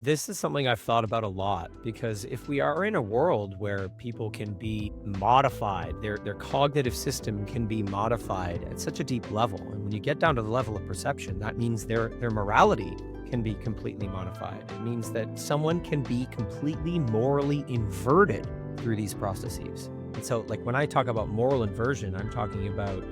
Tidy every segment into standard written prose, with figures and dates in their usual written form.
This is something I've thought about a lot because if we are in a world where people can be modified, their cognitive system can be modified at such a deep level, and when you get down to the level of perception, that means their morality can be completely modified. It means that someone can be completely morally inverted through these processes. And so, like when I talk about moral inversion, I'm talking about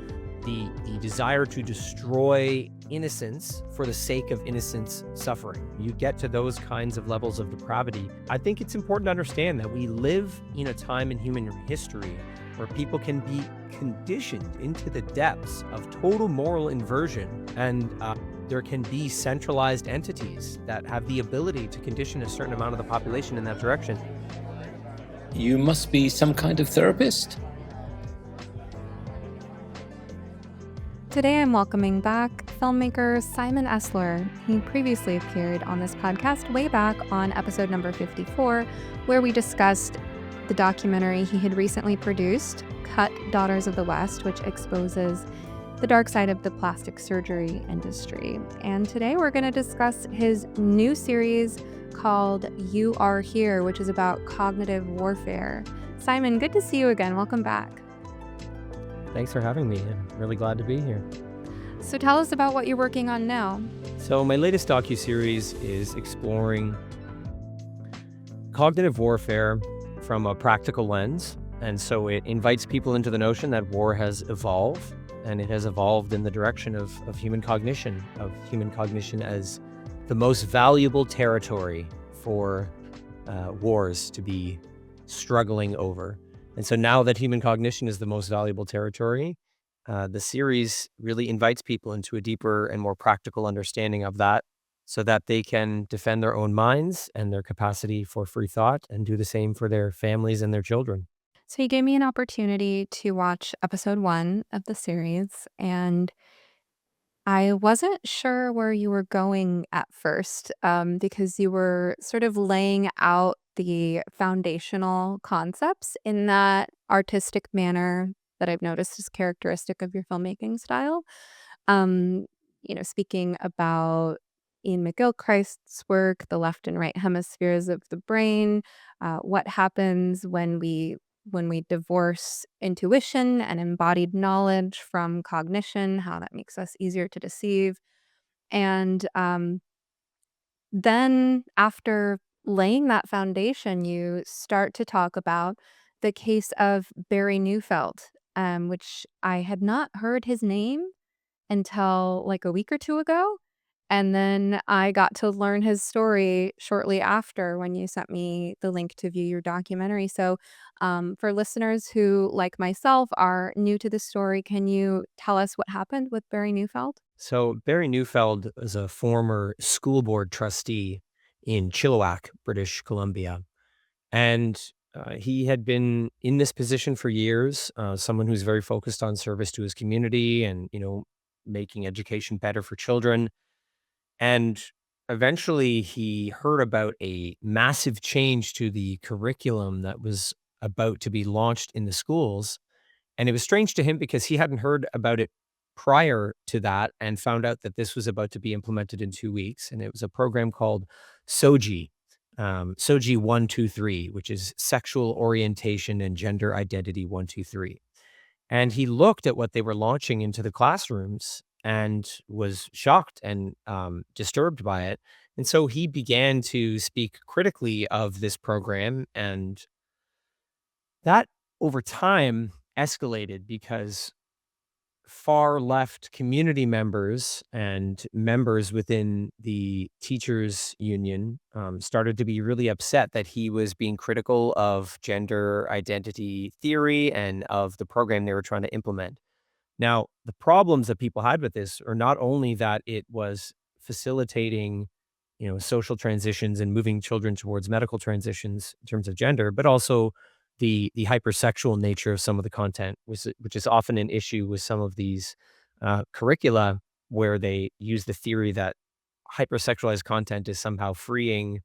the desire to destroy innocence for the sake of innocence suffering. You get to those kinds of levels of depravity. I think it's important to understand that we live in a time in human history where people can be conditioned into the depths of total moral inversion, and there can be centralized entities that have the ability to condition a certain amount of the population in that direction. You must be some kind of therapist? Today I'm welcoming back filmmaker Simon Esler. He previously appeared on this podcast way back on episode number 54, where we discussed the documentary he had recently produced, Cut Daughters of the West, which exposes the dark side of the plastic surgery industry. And today we're going to discuss his new series called You Are Here, which is about cognitive warfare. Simon, good to see you again. Welcome back. Thanks for having me. I'm really glad to be here. So tell us about what you're working on now. So my latest docuseries is exploring cognitive warfare from a practical lens. And so it invites people into the notion that war has evolved, and it has evolved in the direction of human cognition as the most valuable territory for wars to be struggling over. And so now that human cognition is the most valuable territory, the series really invites people into a deeper and more practical understanding of that so that they can defend their own minds and their capacity for free thought and do the same for their families and their children. So you gave me an opportunity to watch episode 1 of the series, and I wasn't sure where you were going at first, because you were sort of laying out the foundational concepts in that artistic manner that I've noticed is characteristic of your filmmaking style. Um, Speaking about Iain McGilchrist's work, the left and right hemispheres of the brain, what happens when we divorce intuition and embodied knowledge from cognition, how that makes us easier to deceive. And then, after laying that foundation, you start to talk about the case of Barry Neufeld, which I had not heard his name until like a week or 2 ago, and then I got to learn his story shortly after when you sent me the link to view your documentary. So, for listeners who, like myself, are new to the story, can you tell us what happened with Barry Neufeld? So Barry Neufeld is a former school board trustee in Chilliwack, British Columbia. And he had been in this position for years, someone who's very focused on service to his community and, making education better for children. And eventually he heard about a massive change to the curriculum that was about to be launched in the schools. And it was strange to him because he hadn't heard about it prior to that and found out that this was about to be implemented in 2 weeks. And it was a program called SOGI, SOGI 123, which is Sexual Orientation and Gender Identity 123. And he looked at what they were launching into the classrooms and was shocked and disturbed by it. And so he began to speak critically of this program. And that over time escalated because far left community members and members within the teachers union started to be really upset that he was being critical of gender identity theory and of the program they were trying to implement. Now, the problems that people had with this are not only that it was facilitating, social transitions and moving children towards medical transitions in terms of gender, but also the hypersexual nature of some of the content, which is often an issue with some of these curricula where they use the theory that hypersexualized content is somehow freeing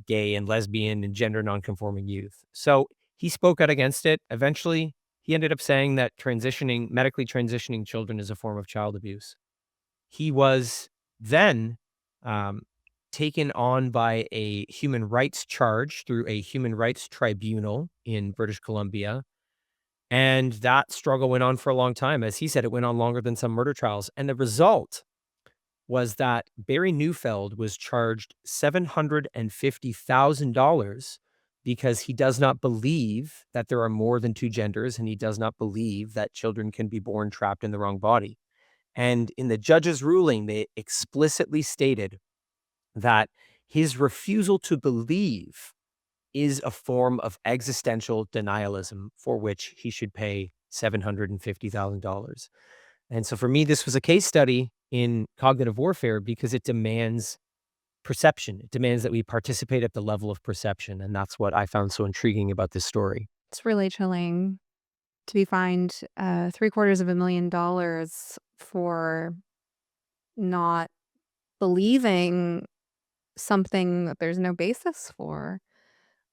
gay and lesbian and gender nonconforming youth. So he spoke out against it. Eventually, he ended up saying that medically transitioning children is a form of child abuse. He was then um, taken on by a human rights charge through a human rights tribunal in British Columbia. And that struggle went on for a long time. As he said, it went on longer than some murder trials. And the result was that Barry Neufeld was charged $750,000 because he does not believe that there are more than two genders, and he does not believe that children can be born trapped in the wrong body. And in the judge's ruling, they explicitly stated that his refusal to believe is a form of existential denialism for which he should pay $750,000. And so for me, this was a case study in cognitive warfare because it demands perception. It demands that we participate at the level of perception. And that's what I found so intriguing about this story. It's really chilling to be fined $750,000 for not believing something that there's no basis for.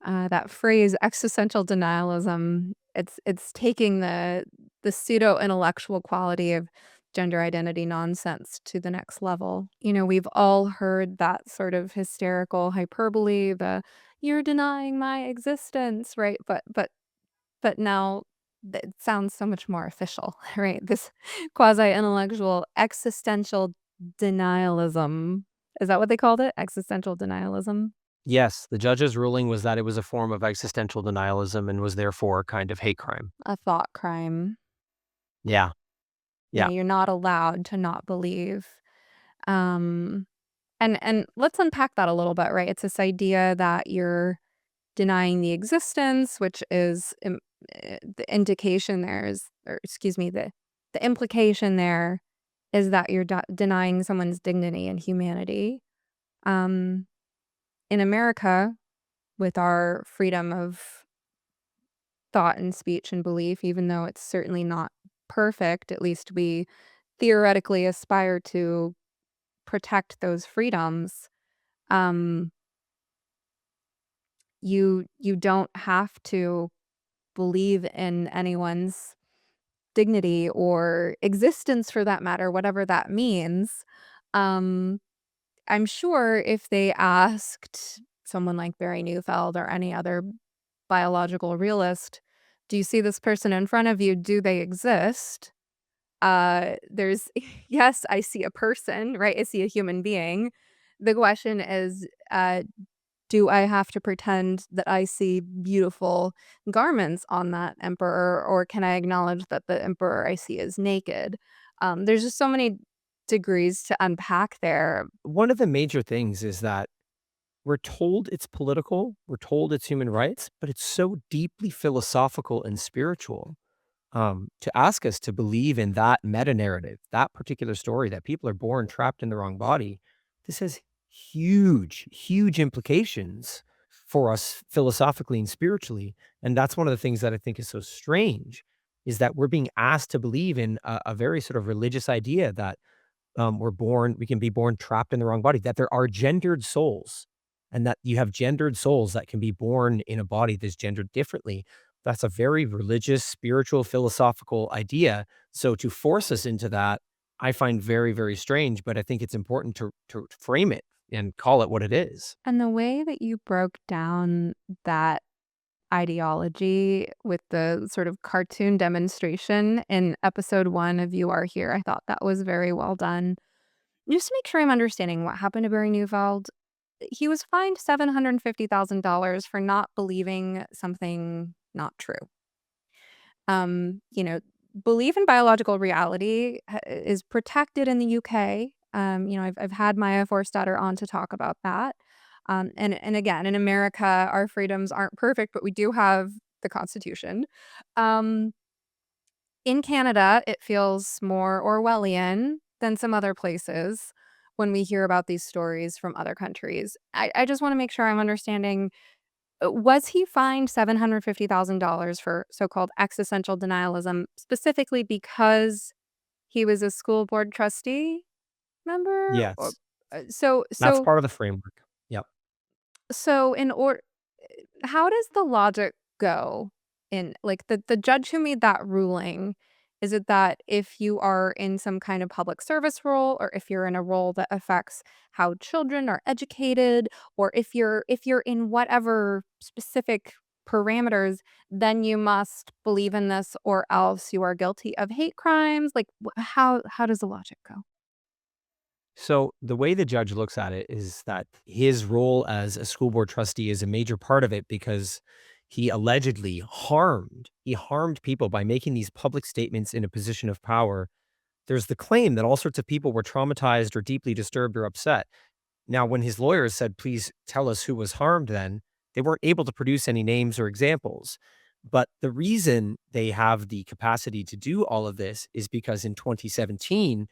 That phrase existential denialism, it's taking the pseudo intellectual quality of gender identity nonsense to the next level. You know, we've all heard that sort of hysterical hyperbole, the you're denying my existence, right? But now it sounds so much more official, right? This quasi intellectual existential denialism. Is that what they called it? Existential denialism? Yes, the judge's ruling was that it was a form of existential denialism and was therefore a kind of hate crime. A thought crime. Yeah. Yeah, Yeah. you're not allowed to not believe. Um, and let's unpack that a little bit, right? It's this idea that you're denying the existence, which is the indication there is, or excuse me, the implication there is that you're denying someone's dignity and humanity. Um, in America, with our freedom of thought and speech and belief, even though it's certainly not perfect, at least we theoretically aspire to protect those freedoms. Um, you don't have to believe in anyone's dignity or existence for that matter, whatever that means. Um, I'm sure if they asked someone like Barry Neufeld or any other biological realist, "Do you see this person in front of you? Do they exist?" There's yes, I see a person, right? I see a human being. The question is, do I have to pretend that I see beautiful garments on that emperor, or can I acknowledge that the emperor I see is naked? There's just so many degrees to unpack there. One of the major things is that we're told it's political, we're told it's human rights, but it's so deeply philosophical and spiritual. To ask us to believe in that meta narrative, that particular story that people are born trapped in the wrong body, this has huge, huge implications for us philosophically and spiritually. And that's one of the things that I think is so strange is that we're being asked to believe in a very sort of religious idea that we can be born trapped in the wrong body, that there are gendered souls and that you have gendered souls that can be born in a body that's gendered differently. That's a very religious, spiritual, philosophical idea. So to force us into that, I find very, very strange, but I think it's important to frame it and call it what it is. And the way that you broke down that ideology with the sort of cartoon demonstration in episode 1 of You Are Here, I thought that was very well done. Just to make sure I'm understanding what happened to Barry Neufeld, he was fined $750,000 for not believing something not true. You know, belief in biological reality is protected in the UK. I've had Maya Forstater on to talk about that. And again, in America, our freedoms aren't perfect, but we do have the Constitution. Um, in Canada, it feels more Orwellian than some other places when we hear about these stories from other countries. I just want to make sure I'm understanding, was he fined $750,000 for so-called existential denialism, specifically because he was a school board trustee member? Or Yes. so That's so part of the framework. Yep. so in or how does the logic go in like the judge who made that ruling, Is it that if you are in some kind of public service role, or if you're in a role that affects how children are educated, or if you're in whatever specific parameters, then you must believe in this or else you are guilty of hate crimes? Like how does the logic go? So the way the judge looks at it is that his role as a school board trustee is a major part of it because he allegedly harmed people by making these public statements in a position of power. There's the claim that all sorts of people were traumatized or deeply disturbed or upset. Now, when his lawyers said, "Please tell us who was harmed," then they weren't able to produce any names or examples. But the reason they have the capacity to do all of this is because in 2017,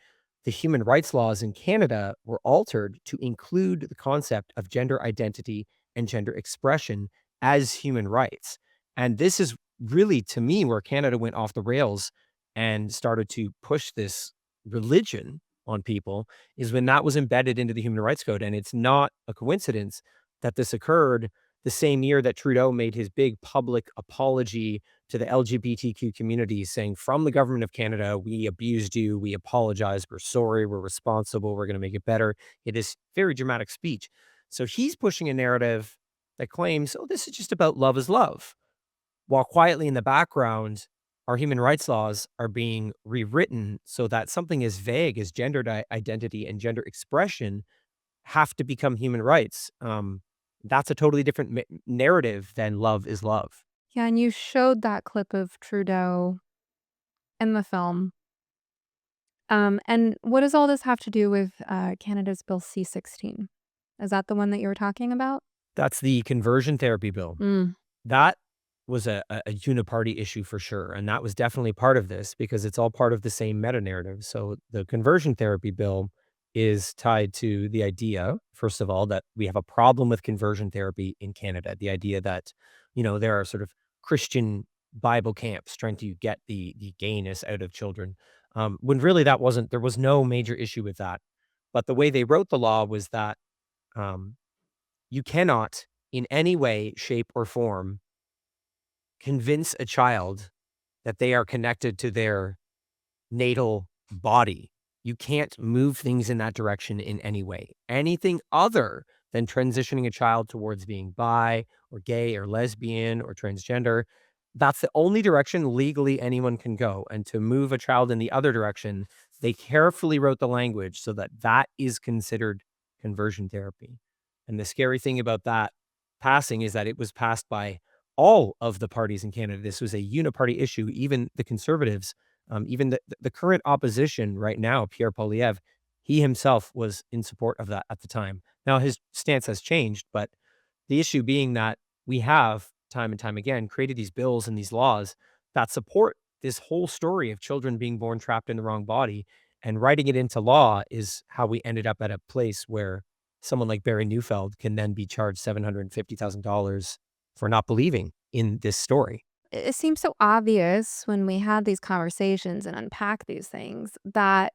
the human rights laws in Canada were altered to include the concept of gender identity and gender expression as human rights. And this is really, to me, where Canada went off the rails and started to push this religion on people, is when that was embedded into the Human Rights Code. And it's not a coincidence that this occurred the same year that Trudeau made his big public apology to the LGBTQ community, saying, "From the government of Canada, we abused you. We apologize. We're sorry. We're responsible. We're going to make it better." It is very dramatic speech. So he's pushing a narrative that claims, "Oh, this is just about love is love," while quietly in the background, our human rights laws are being rewritten so that something as vague as gender identity and gender expression have to become human rights. That's a totally different narrative than love is love. Yeah, and you showed that clip of Trudeau in the film. And what does all this have to do with Canada's Bill C-16? Is that the one that you were talking about? That's the conversion therapy bill. Mm. That was a uniparty issue for sure, and that was definitely part of this because it's all part of the same meta narrative. So the conversion therapy bill is tied to the idea, first of all, that we have a problem with conversion therapy in Canada. The idea that, there are sort of Christian Bible camps trying to get the gayness out of children, when really there was no major issue with that. But the way they wrote the law was that um, you cannot in any way, shape, or form convince a child that they are connected to their natal body. You can't move things in that direction in any way. Anything other than transitioning a child towards being bi or gay or lesbian or transgender, that's the only direction legally anyone can go. And to move a child in the other direction, they carefully wrote the language so that that is considered conversion therapy. And the scary thing about that passing is that it was passed by all of the parties in Canada. This was a uniparty issue. Even the Conservatives, even the current opposition right now, Pierre Poilievre, he himself was in support of that at the time. Now his stance has changed, but the issue being that we have time and time again created these bills and these laws that support this whole story of children being born trapped in the wrong body, and writing it into law is how we ended up at a place where someone like Barry Neufeld can then be charged $750,000 for not believing in this story. It seems so obvious when we have these conversations and unpack these things that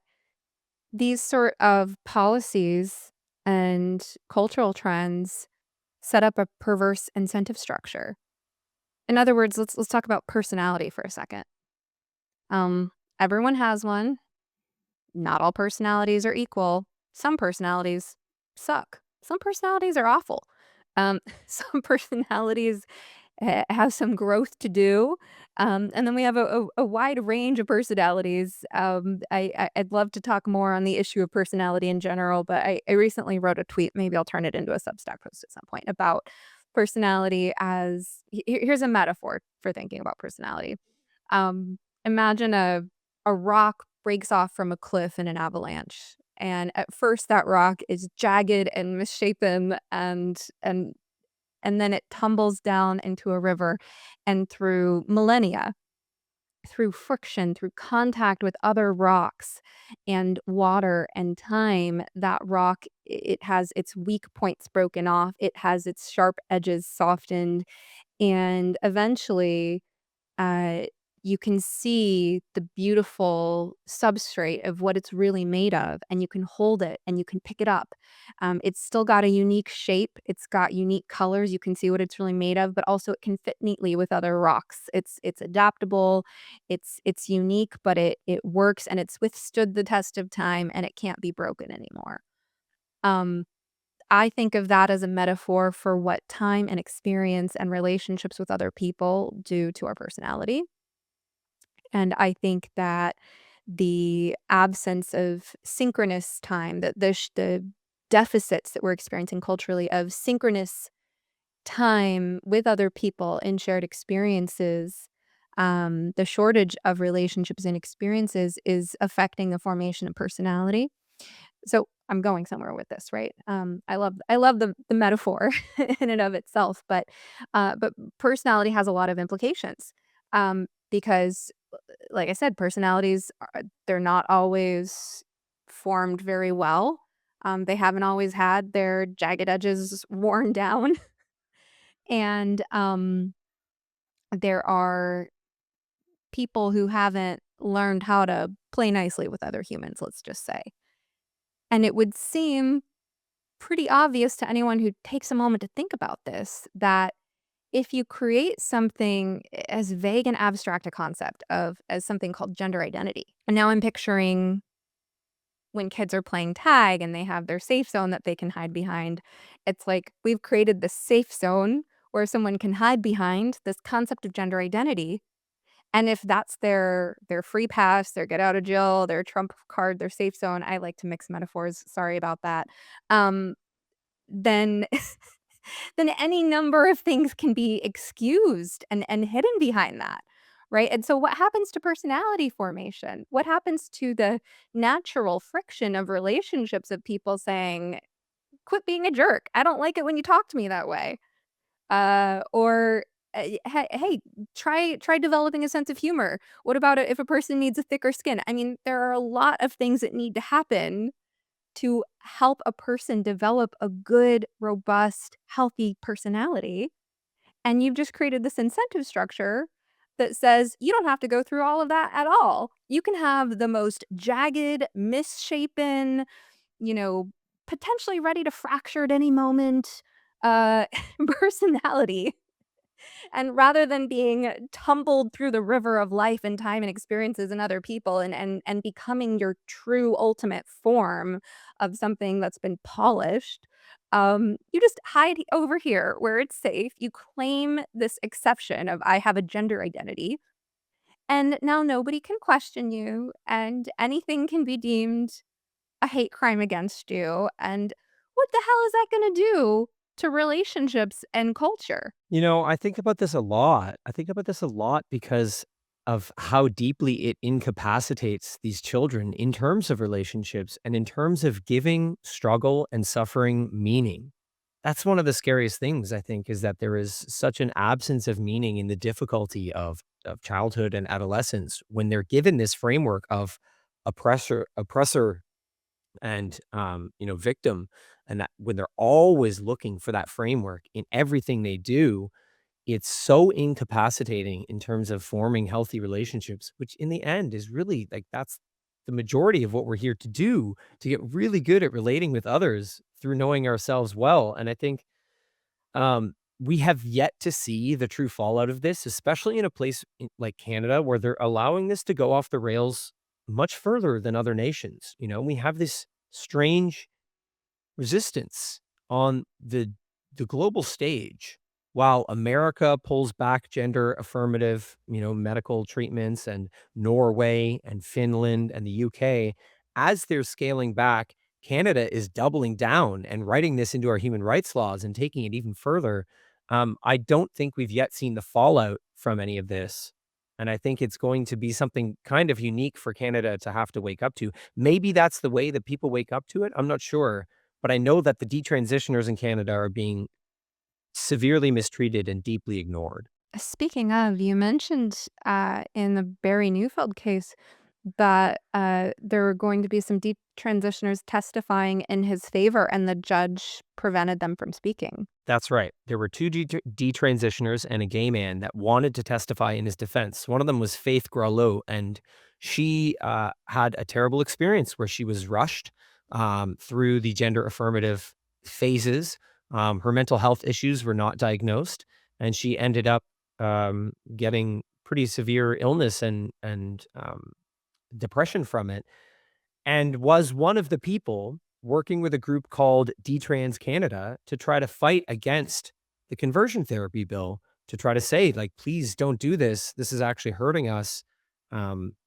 these sort of policies and cultural trends set up a perverse incentive structure. In other words, let's talk about personality for a second. Everyone has one. Not all personalities are equal. Some personalities suck. Some personalities are awful. Some personalities have some growth to do. And then we have a wide range of personalities. I'd love to talk more on the issue of personality in general, but I recently wrote a tweet. Maybe I'll turn it into a Substack post at some point about personality as here's a metaphor for thinking about personality. Imagine a rock breaks off from a cliff in an avalanche. And at first that rock is jagged and misshapen and then it tumbles down into a river, and through millennia, through friction, through contact with other rocks and water and time, that rock, it has its weak points broken off, it has its sharp edges softened, and eventually, uh, you can see the beautiful substrate of what it's really made of, and you can hold it and you can pick it up. It's still got a unique shape. It's got unique colors. You can see what it's really made of, but also it can fit neatly with other rocks. It's adaptable. It's unique, but it works and it's withstood the test of time and it can't be broken anymore. Um, I think of that as a metaphor for what time and experience and relationships with other people do to our personality. And I think that the absence of synchronous time, that the deficits that we're experiencing culturally of synchronous time with other people in shared experiences, the shortage of relationships and experiences is affecting the formation of personality. So I'm going somewhere with this, right? I love the metaphor in and of itself, but personality has a lot of implications, because like I said, personalities they're not always formed very well. They haven't always had their jagged edges worn down, and there are people who haven't learned how to play nicely with other humans. Let's just say, and it would seem pretty obvious to anyone who takes a moment to think about this that if you create something as vague and abstract a concept of as something called gender identity, and now I'm picturing when kids are playing tag and they have their safe zone that they can hide behind, it's like we've created this safe zone where someone can hide behind this concept of gender identity. And if that's their free pass, their get out of jail, their trump card, their safe zone, I like to mix metaphors. Sorry about that. Um, then then any number of things can be excused and hidden behind that, right? And so what happens to personality formation? What happens to the natural friction of relationships of people saying, "Quit being a jerk. I don't like it when you talk to me that way." Or hey, try developing a sense of humor. What about it if a person needs a thicker skin? I mean, there are a lot of things that need to happen to help a person develop a good, robust, healthy personality. And you've just created this incentive structure that says you don't have to go through all of that at all. You can have the most jagged, misshapen, you know, potentially ready to fracture at any moment uh, personality, and rather than being tumbled through the river of life and time and experiences and other people and becoming your true ultimate form of something that's been polished, you just hide over here where it's safe. You claim this exception of I have a gender identity, and now nobody can question you, and anything can be deemed a hate crime against you. And what the hell is that going to do to relationships and culture? I think about this a lot. I think about this a lot because of how deeply it incapacitates these children in terms of relationships and in terms of giving struggle and suffering meaning. That's one of the scariest things, I think, is that there is such an absence of meaning in the difficulty of childhood and adolescence when they're given this framework of oppressor and victim, and that when they're always looking for that framework in everything they do, it's so incapacitating in terms of forming healthy relationships, which in the end is really like that's the majority of what we're here to do, to get really good at relating with others through knowing ourselves well. And I think we have yet to see the true fallout of this, especially in a place like Canada, where they're allowing this to go off the rails much further than other nations. We have this strange resistance on the global stage while America pulls back gender affirmative, medical treatments, and Norway and Finland and the UK. As they're scaling back, Canada is doubling down and writing this into our human rights laws and taking it even further. I don't think we've yet seen the fallout from any of this. And I think it's going to be something kind of unique for Canada to have to wake up to. Maybe that's the way that people wake up to it. I'm not sure. But I know that the detransitioners in Canada are being severely mistreated and deeply ignored. Speaking of, you mentioned in the Barry Neufeld case, that there were going to be some detransitioners testifying in his favor, and the judge prevented them from speaking. That's right. There were two detransitioners and a gay man that wanted to testify in his defense. One of them was Faith Gralot, and she had a terrible experience where she was rushed through the gender affirmative phases. Her mental health issues were not diagnosed, and she ended up getting pretty severe illness and depression from it, and was one of the people working with a group called Detrans Canada to try to fight against the conversion therapy bill, to try to say, like, please don't do this. This is actually hurting us.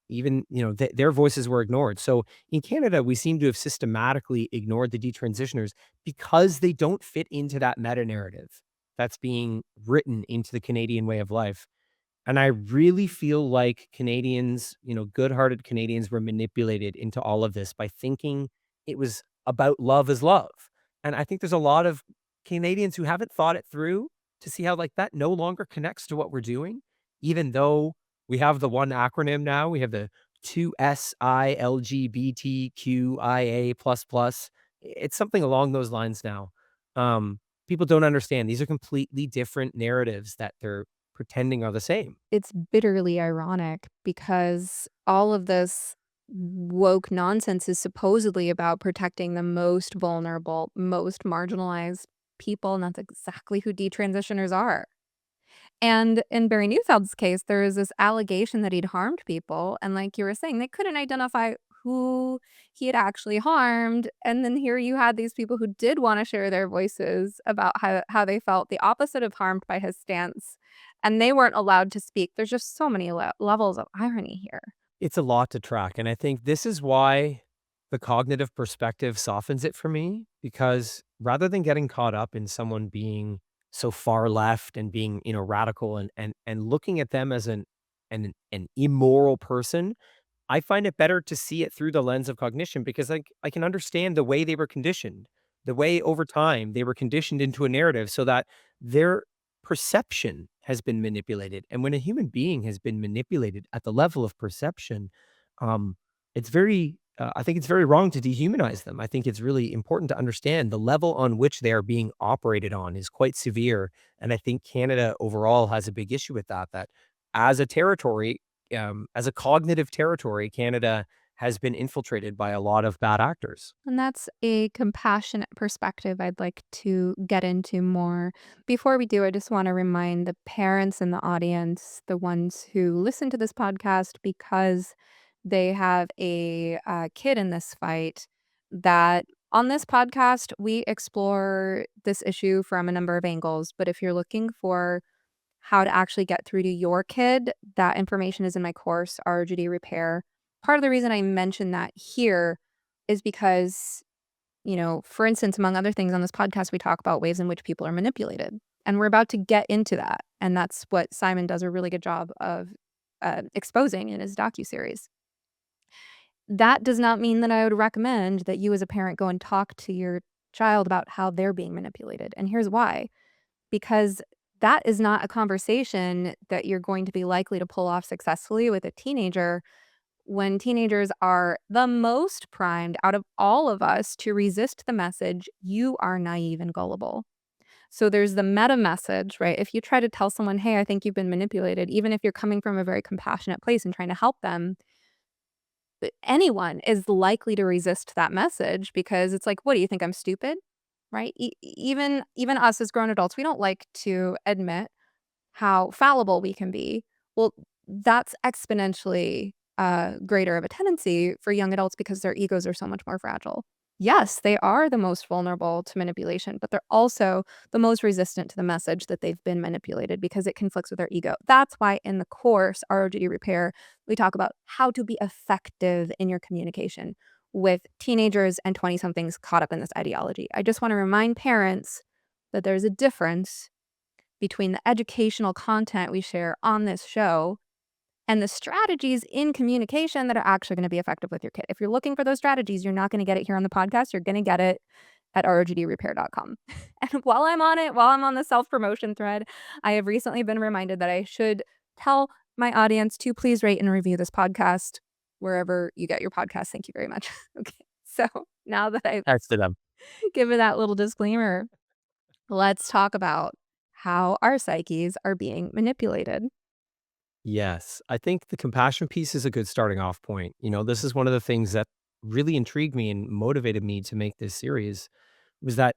Even, their voices were ignored. So in Canada, we seem to have systematically ignored the detransitioners because they don't fit into that meta narrative that's being written into the Canadian way of life. And I really feel like Canadians, good-hearted Canadians were manipulated into all of this by thinking it was about love is love. And I think there's a lot of Canadians who haven't thought it through to see how, like, that no longer connects to what we're doing, even though we have the one acronym now. We have the 2SILGBTQIA++. It's something along those lines now. People don't understand. These are completely different narratives that they're pretending are the same. It's bitterly ironic because all of this woke nonsense is supposedly about protecting the most vulnerable, most marginalized people, and that's exactly who detransitioners are. And in Barry Neufeld's case, there is this allegation that he'd harmed people, and like you were saying, they couldn't identify who he had actually harmed, and then here you had these people who did wanna share their voices about how they felt the opposite of harmed by his stance, and they weren't allowed to speak. There's just so many levels of irony here. It's a lot to track, and I think this is why the cognitive perspective softens it for me, because rather than getting caught up in someone being so far left and being, radical and looking at them as an immoral person, I find it better to see it through the lens of cognition, because I can understand the way they were conditioned, the way over time they were conditioned into a narrative so that their perception has been manipulated. And when a human being has been manipulated at the level of perception, um, I think it's very wrong to dehumanize them. I think it's really important to understand the level on which they are being operated on is quite severe. And I think Canada overall has a big issue with that, that as a territory, as a cognitive territory, Canada has been infiltrated by a lot of bad actors. And that's a compassionate perspective I'd like to get into more. Before we do, I just want to remind the parents in the audience, the ones who listen to this podcast because they have a kid in this fight, that on this podcast, we explore this issue from a number of angles. But if you're looking for how to actually get through to your kid, that information is in my course, RGD Repair. Part of the reason I mention that here is because, for instance, among other things on this podcast, we talk about ways in which people are manipulated. And we're about to get into that. And that's what Simon does a really good job of exposing in his docuseries. That does not mean that I would recommend that you as a parent go and talk to your child about how they're being manipulated. And here's why. Because that is not a conversation that you're going to be likely to pull off successfully with a teenager when teenagers are the most primed out of all of us to resist the message, you are naive and gullible. So there's the meta message, right? If you try to tell someone, hey, I think you've been manipulated, even if you're coming from a very compassionate place and trying to help them, anyone is likely to resist that message because it's like, what do you think? I'm stupid? Right? Even us as grown adults, we don't like to admit how fallible we can be. Well, that's exponentially greater of a tendency for young adults because their egos are so much more fragile. Yes, they are the most vulnerable to manipulation, but they're also the most resistant to the message that they've been manipulated because it conflicts with their ego. That's why in the course, ROGD Repair, we talk about how to be effective in your communication with teenagers and 20 somethings caught up in this ideology. I just want to remind parents that there's a difference between the educational content we share on this show and the strategies in communication that are actually going to be effective with your kid. If you're looking for those strategies, you're not going to get it here on the podcast. You're going to get it at rogdrepair.com. And while I'm on it, while I'm on the self-promotion thread, I have recently been reminded that I should tell my audience to please rate and review this podcast. wherever you get your podcast. Thank you very much. Okay. So now that I've Thanks to them. given that little disclaimer, let's talk about how our psyches are being manipulated. Yes, I think the compassion piece is a good starting off point. This is one of the things that really intrigued me and motivated me to make this series was that,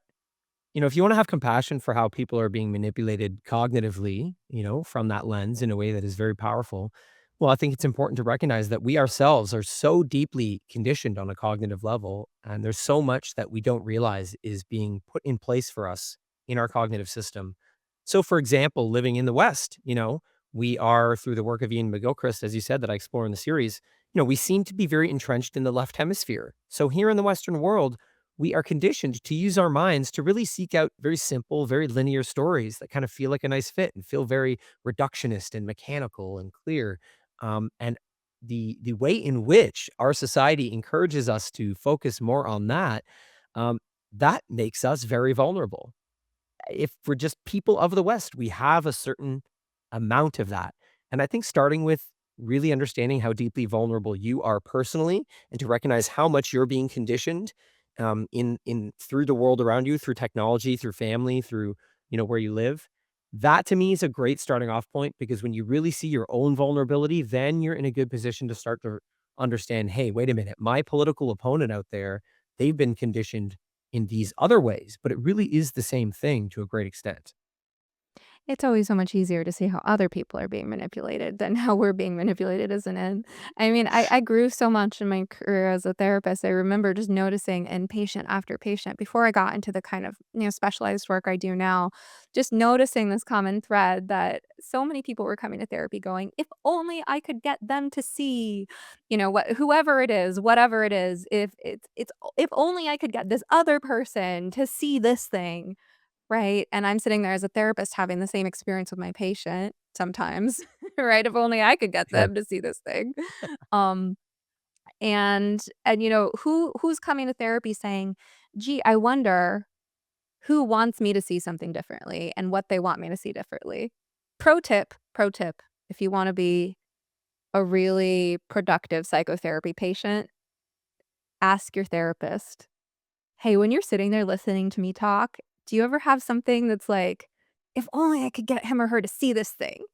if you want to have compassion for how people are being manipulated cognitively, from that lens in a way that is very powerful, well, I think it's important to recognize that we ourselves are so deeply conditioned on a cognitive level. And there's so much that we don't realize is being put in place for us in our cognitive system. So, for example, living in the West, we are through the work of Iain McGilchrist, as you said, that I explore in the series, we seem to be very entrenched in the left hemisphere. So, here in the Western world, we are conditioned to use our minds to really seek out very simple, very linear stories that kind of feel like a nice fit and feel very reductionist and mechanical and clear. And the way in which our society encourages us to focus more on that, um, that makes us very vulnerable. If we're just people of the West, we have a certain amount of that. And I think starting with really understanding how deeply vulnerable you are personally and to recognize how much you're being conditioned in through the world around you, through technology, through family, through where you live. That to me is a great starting off point because when you really see your own vulnerability, then you're in a good position to start to understand, hey, wait a minute, my political opponent out there, they've been conditioned in these other ways, but it really is the same thing to a great extent. It's always so much easier to see how other people are being manipulated than how we're being manipulated, isn't it? I mean, I grew so much in my career as a therapist. I remember just noticing in patient after patient before I got into the kind of, specialized work I do now, just noticing this common thread that so many people were coming to therapy going, if only I could get them to see, what whoever it is, whatever it is, if only I could get this other person to see this thing. Right, and I'm sitting there as a therapist having the same experience with my patient sometimes, right? If only I could get Sure. them to see this thing. Um, and who's coming to therapy saying, "Gee, I wonder who wants me to see something differently and what they want me to see differently." Pro tip, if you wanna be a really productive psychotherapy patient, ask your therapist, "Hey, when you're sitting there listening to me talk, do you ever have something that's like, if only I could get him or her to see this thing?"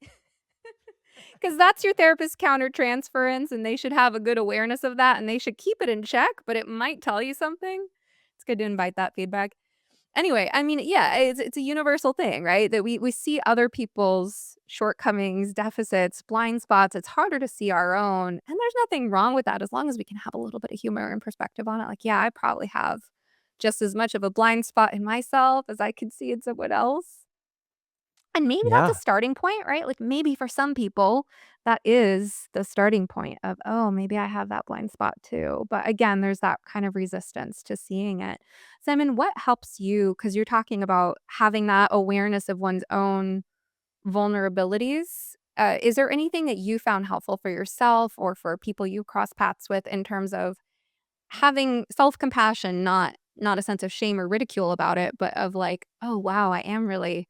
Because that's your therapist's countertransference, and they should have a good awareness of that, and they should keep it in check, but it might tell you something. It's good to invite that feedback. Anyway, I mean, yeah, it's a universal thing, right? That we see other people's shortcomings, deficits, blind spots. It's harder to see our own, and there's nothing wrong with that as long as we can have a little bit of humor and perspective on it. Like, yeah, I probably have just as much of a blind spot in myself as I could see in someone else. And maybe that's a Yeah. starting point, right? Like maybe for some people, that is the starting point of, oh, maybe I have that blind spot too. But again, there's that kind of resistance to seeing it. Simon, what helps you? Because you're talking about having that awareness of one's own vulnerabilities. Is there anything that you found helpful for yourself or for people you cross paths with in terms of having self compassion, not a sense of shame or ridicule about it, but of like, oh wow, I am really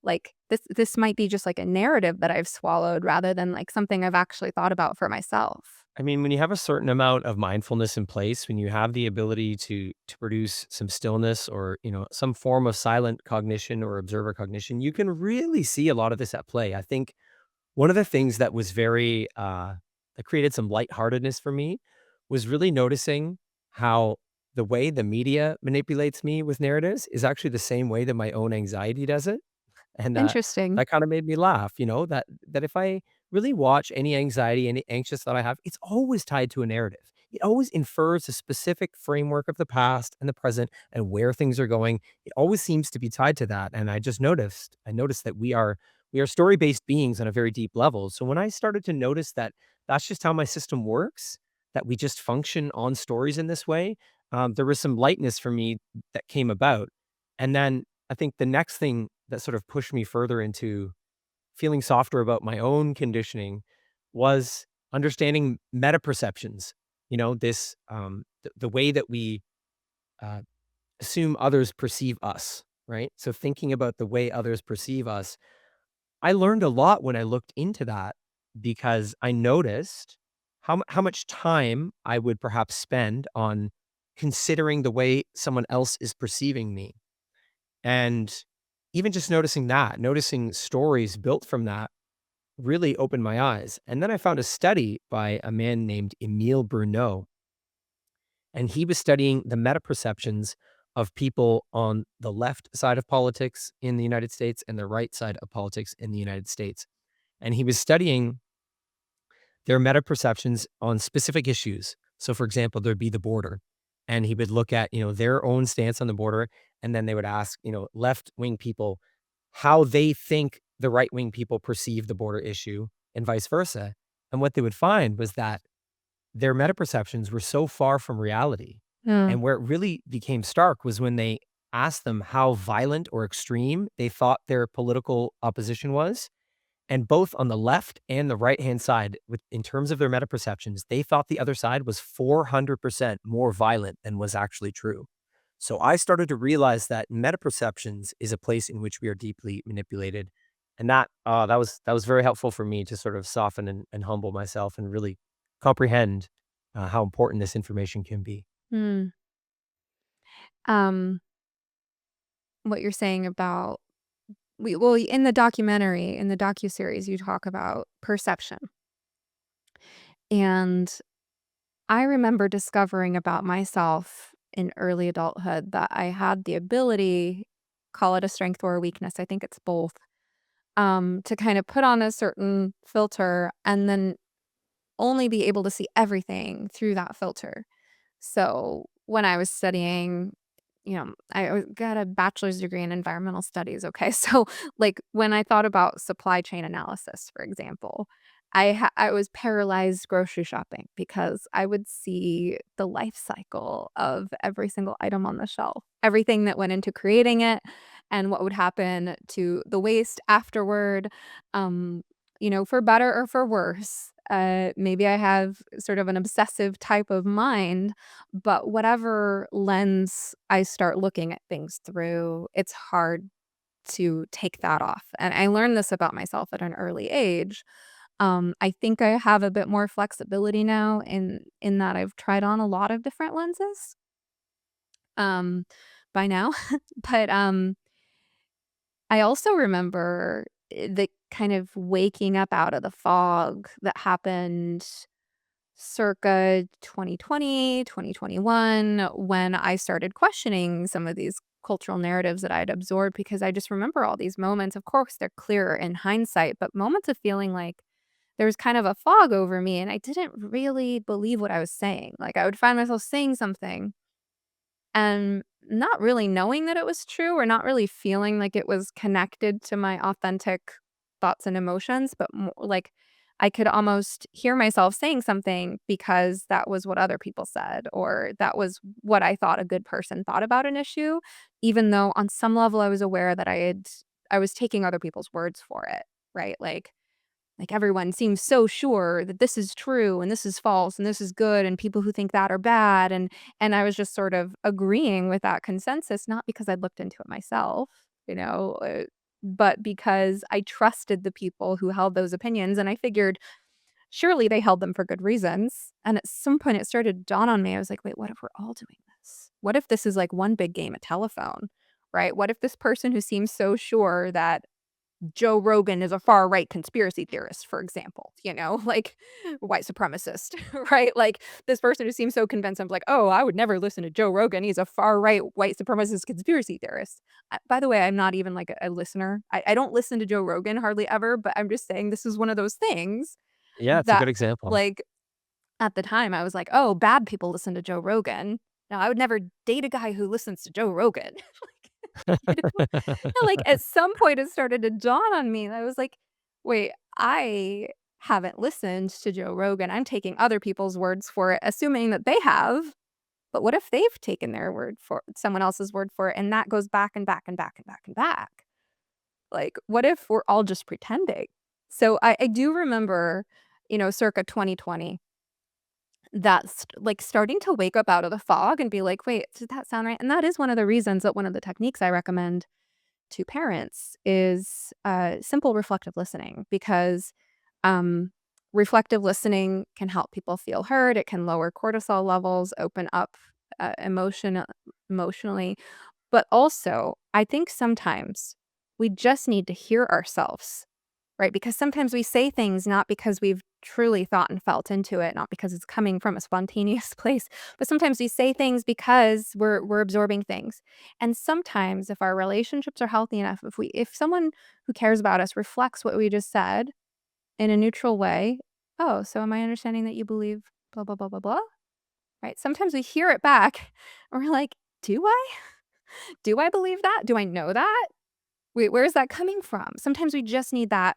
like, this might be just like a narrative that I've swallowed rather than like something I've actually thought about for myself. I mean, when you have a certain amount of mindfulness in place, when you have the ability to produce some stillness or, some form of silent cognition or observer cognition, you can really see a lot of this at play. I think one of the things that was very that created some lightheartedness for me was really noticing how the way the media manipulates me with narratives is actually the same way that my own anxiety does it. And Interesting. that kinda made me laugh, that if I really watch any anxiety, any anxious that I have, it's always tied to a narrative. It always infers a specific framework of the past and the present and where things are going. It always seems to be tied to that, and I noticed that we are story-based beings on a very deep level. So when I started to notice that that's just how my system works, that we just function on stories in this way, there was some lightness for me that came about. And then I think the next thing that sort of pushed me further into feeling softer about my own conditioning was understanding meta perceptions. The way that we uh, assume others perceive us, right? So thinking about the way others perceive us, I learned a lot when I looked into that because I noticed how much time I would perhaps spend on considering the way someone else is perceiving me. And even just noticing that, noticing stories built from that really opened my eyes. And then I found a study by a man named Emile Bruneau, and he was studying the meta perceptions of people on the left side of politics in the United States and the right side of politics in the United States. And he was studying their meta perceptions on specific issues. So, for example, there'd be the border, and he would look at, their own stance on the border, and then they would ask, left wing people how they think the right wing people perceive the border issue, and vice versa. And what they would find was that their meta perceptions were so far from reality. Mm. And where it really became stark was when they asked them how violent or extreme they thought their political opposition was. And both on the left and the right-hand side, in terms of their meta perceptions, they thought the other side was 400% more violent than was actually true. So I started to realize that meta perceptions is a place in which we are deeply manipulated. And that was very helpful for me to sort of soften and humble myself and really comprehend how important this information can be. Mm. Um, what you're saying about in the documentary, in the docuseries, you talk about perception. And I remember discovering about myself in early adulthood that I had the ability, call it a strength or a weakness, I think it's both, to kind of put on a certain filter and then only be able to see everything through that filter. So when I was studying, got a bachelor's degree in environmental studies. Okay. So like when I thought about supply chain analysis, for example, I was paralyzed grocery shopping because I would see the life cycle of every single item on the shelf, everything that went into creating it and what would happen to the waste afterward, for better or for worse. Maybe I have sort of an obsessive type of mind, but whatever lens I start looking at things through, it's hard to take that off. And I learned this about myself at an early age. I think I have a bit more flexibility now in that I've tried on a lot of different lenses um, by now. But I also remember the kind of waking up out of the fog that happened circa 2020, 2021, when I started questioning some of these cultural narratives that I'd absorbed because I just remember all these moments. Of course, they're clearer in hindsight, but moments of feeling like there was kind of a fog over me and I didn't really believe what I was saying. Like I would find myself saying something and not really knowing that it was true or not really feeling like it was connected to my authentic thoughts and emotions, but more like I could almost hear myself saying something because that was what other people said, or that was what I thought a good person thought about an issue, even though on some level I was aware that I was taking other people's words for it, right? Like everyone seems so sure that this is true and this is false and this is good and people who think that are bad, and I was just sort of agreeing with that consensus, not because I'd looked into it myself, but because I trusted the people who held those opinions and I figured surely they held them for good reasons. And at some point it started to dawn on me. I was like, wait, what if we're all doing this? What if this is like one big game of telephone, right? What if this person who seems so sure that Joe Rogan is a far right conspiracy theorist, for example, like white supremacist, right? Like this person who seems so convinced, I'm like, oh, I would never listen to Joe Rogan. He's a far right white supremacist conspiracy theorist. By the way, I'm not even like a listener. I don't listen to Joe Rogan hardly ever, but I'm just saying this is one of those things Yeah, it's a that good example. like at the time I was like, oh, bad people listen to Joe Rogan. Now I would never date a guy who listens to Joe Rogan. You know? And, like, at some point, it started to dawn on me, and I was like, "Wait, I haven't listened to Joe Rogan. I'm taking other people's words for it, assuming that they have, but what if they've taken their word for someone else's word for it, and that goes back and back and back and back and back? Like, what if we're all just pretending?" So I do remember, circa 2020, that's, like, starting to wake up out of the fog and be like, "Wait, does that sound right?" And that is one of the reasons that one of the techniques I recommend to parents is simple reflective listening because um, reflective listening can help people feel heard. It can lower cortisol levels, open up emotionally. But also, I think sometimes we just need to hear ourselves, right? Because sometimes we say things not because we've truly thought and felt into it, not because it's coming from a spontaneous place, but sometimes we say things because we're absorbing things. And sometimes if our relationships are healthy enough, if someone who cares about us reflects what we just said in a neutral way, oh, so am I understanding that you believe blah blah blah blah blah? Right? Sometimes we hear it back and we're like, do I? Do I believe that? Do I know that? Wait, where is that coming from? Sometimes we just need that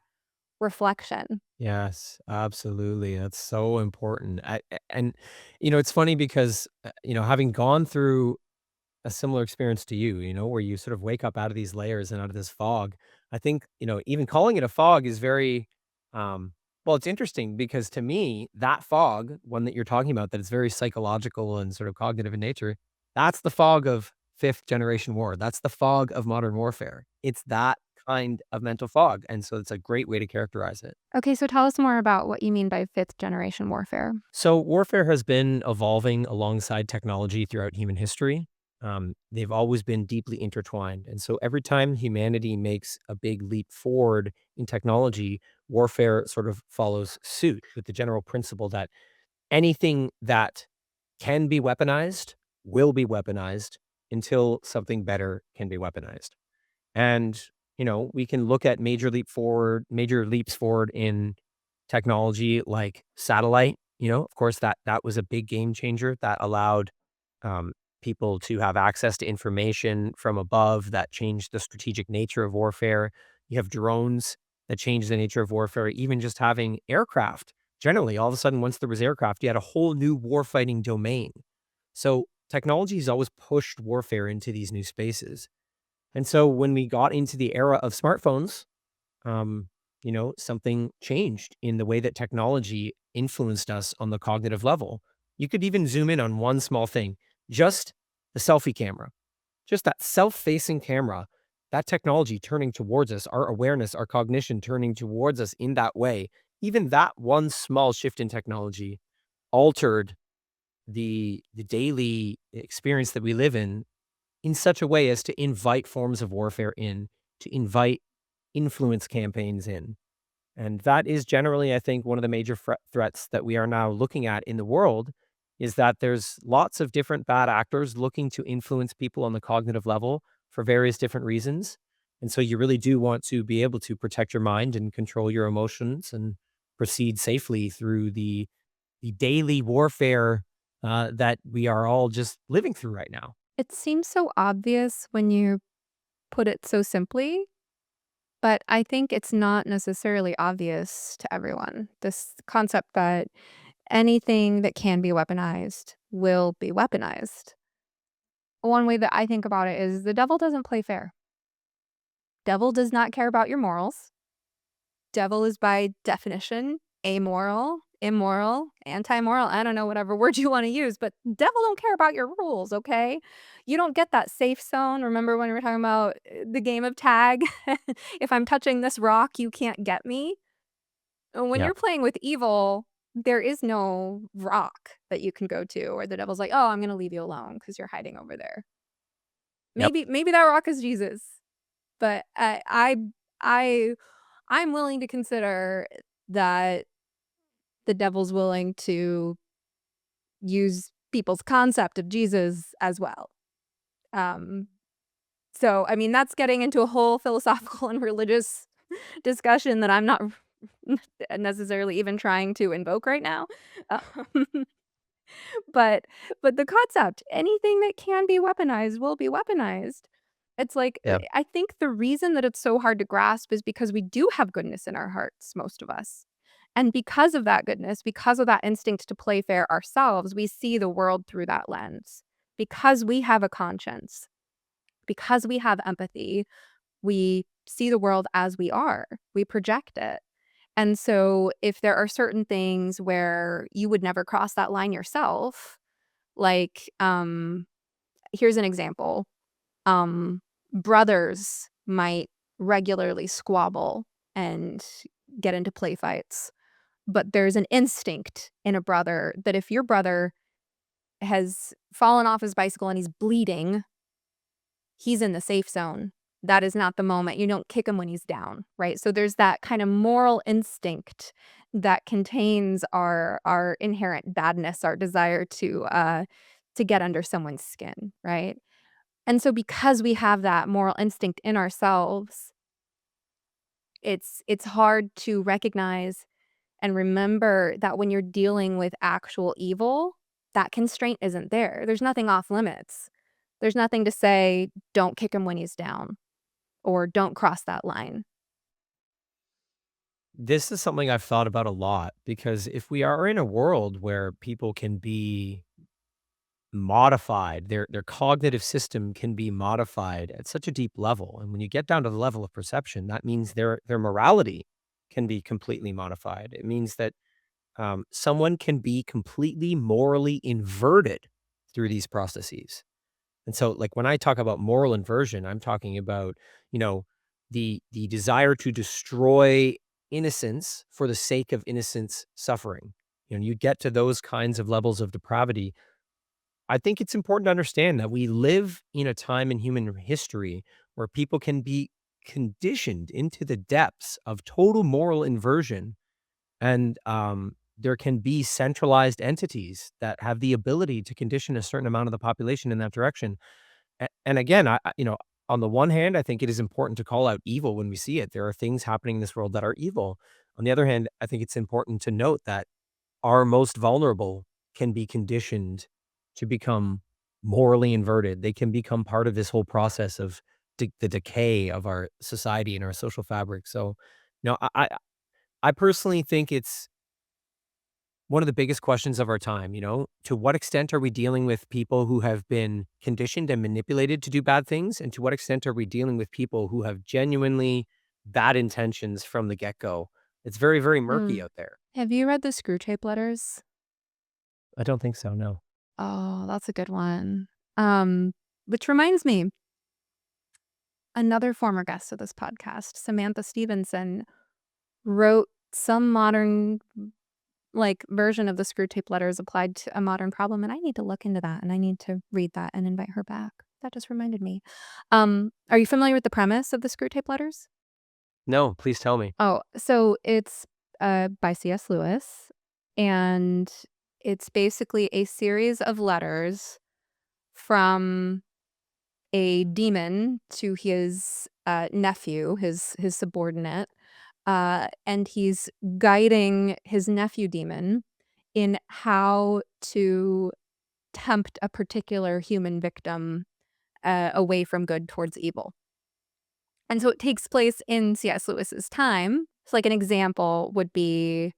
reflection. Yes, absolutely. That's so important. And it's funny because having gone through a similar experience to you, where you sort of wake up out of these layers and out of this fog. I think, even calling it a fog is very, well, it's interesting because to me, that fog, one that you're talking about, that is very psychological and sort of cognitive in nature, that's the fog of fifth generation war. That's the fog of modern warfare. It's that kind of mental fog. And so it's a great way to characterize it. Okay, so tell us more about what you mean by fifth generation warfare. So warfare has been evolving alongside technology throughout human history. They've always been deeply intertwined. And so every time humanity makes a big leap forward in technology, warfare sort of follows suit with the general principle that anything that can be weaponized will be weaponized until something better can be weaponized. And, we can look at major leaps forward in technology like satellite. Of course, that was a big game changer that allowed um, people to have access to information from above that changed the strategic nature of warfare. You have drones that changed the nature of warfare, even just having aircraft. Generally, all of a sudden, once there was aircraft, you had a whole new warfighting domain. So technology has always pushed warfare into these new spaces. And so when we got into the era of smartphones, something changed in the way that technology influenced us on the cognitive level. You could even zoom in on one small thing, just the selfie camera, just that self-facing camera, that technology turning towards us, our awareness, our cognition turning towards us in that way. Even that one small shift in technology altered the daily experience that we live in such a way as to invite forms of warfare in, to invite influence campaigns in. And that is generally, I think, one of the major threats that we are now looking at in the world is that there's lots of different bad actors looking to influence people on the cognitive level for various different reasons. And so you really do want to be able to protect your mind and control your emotions and proceed safely through the daily warfare that we are all just living through right now. It seems so obvious when you put it so simply, but I think it's not necessarily obvious to everyone. This concept that anything that can be weaponized will be weaponized. One way that I think about it is the devil doesn't play fair. Devil does not care about your morals. Devil is by definition amoral, immoral, anti-moral. I don't know whatever word you want to use, but devil don't care about your rules, okay? You don't get that safe zone. Remember when we were talking about the game of tag? If I'm touching this rock, you can't get me. And when Yeah. you're playing with evil, there is no rock that you can go to, or the devil's like, "Oh, I'm gonna leave you alone because you're hiding over there." Yep. Maybe that rock is Jesus, but I I'm willing to consider that the devil's willing to use people's concept of Jesus as well. Um, so, I mean, that's getting into a whole philosophical and religious discussion that I'm not necessarily even trying to invoke right now. Um, but but the concept, anything that can be weaponized will be weaponized. It's like, Yeah. I think the reason that it's so hard to grasp is because we do have goodness in our hearts, most of us. And because of that goodness, because of that instinct to play fair ourselves, we see the world through that lens. Because we have a conscience, because we have empathy, we see the world as we are. We project it. And so if there are certain things where you would never cross that line yourself, like, here's an example. Brothers might regularly squabble and get into play fights. but there's an instinct in a brother that if your brother has fallen off his bicycle and he's bleeding, he's in the safe zone. That is not the moment. You don't kick him when he's down, right? So there's that kind of moral instinct that contains our inherent badness, our desire to get under someone's skin, right? And so because we have that moral instinct in ourselves, it's hard to recognize and remember that when you're dealing with actual evil, that constraint isn't there. There's nothing off limits. There's nothing to say, "Don't kick him when he's down," or "Don't cross that line." This is something I've thought about a lot because if we are in a world where people can be modified, their cognitive system can be modified at such a deep level, and when you get down to the level of perception, that means their morality can be completely modified. It means that someone can be completely morally inverted through these processes. And so, like, when I talk about moral inversion, I'm talking about, you know, the desire to destroy innocence for the sake of innocence suffering. You know, you get to those kinds of levels of depravity. I think it's important to understand that we live in a time in human history where people can be conditioned into the depths of total moral inversion, and there can be centralized entities that have the ability to condition a certain amount of the population in that direction. And again, on the one hand, I think it is important to call out evil when we see it. There are things happening in this world that are evil. On the other hand, I think it's important to note that our most vulnerable can be conditioned to become morally inverted. They can become part of this whole process of the decay of our society and our social fabric. So, I personally think it's one of the biggest questions of our time. To what extent are we dealing with people who have been conditioned and manipulated to do bad things? And to what extent are we dealing with people who have genuinely bad intentions from the get-go? It's very, very murky Mm. out there. Have you read the Screwtape Letters? I don't think so, no. Oh, that's a good one. Um, which reminds me, another former guest of this podcast, Samantha Stevenson, wrote some modern version of the Screwtape Letters applied to a modern problem, and I need to look into that, and I need to read that and invite her back. That just reminded me. Are you familiar with the premise of the Screwtape Letters? No, please tell me. Oh, so it's, by C.S. Lewis, and it's basically a series of letters from a demon to his, nephew, his subordinate, and he's guiding his nephew demon in how to tempt a particular human victim, away from good towards evil. And so it takes place in C.S. Lewis's time. So, like, an example would be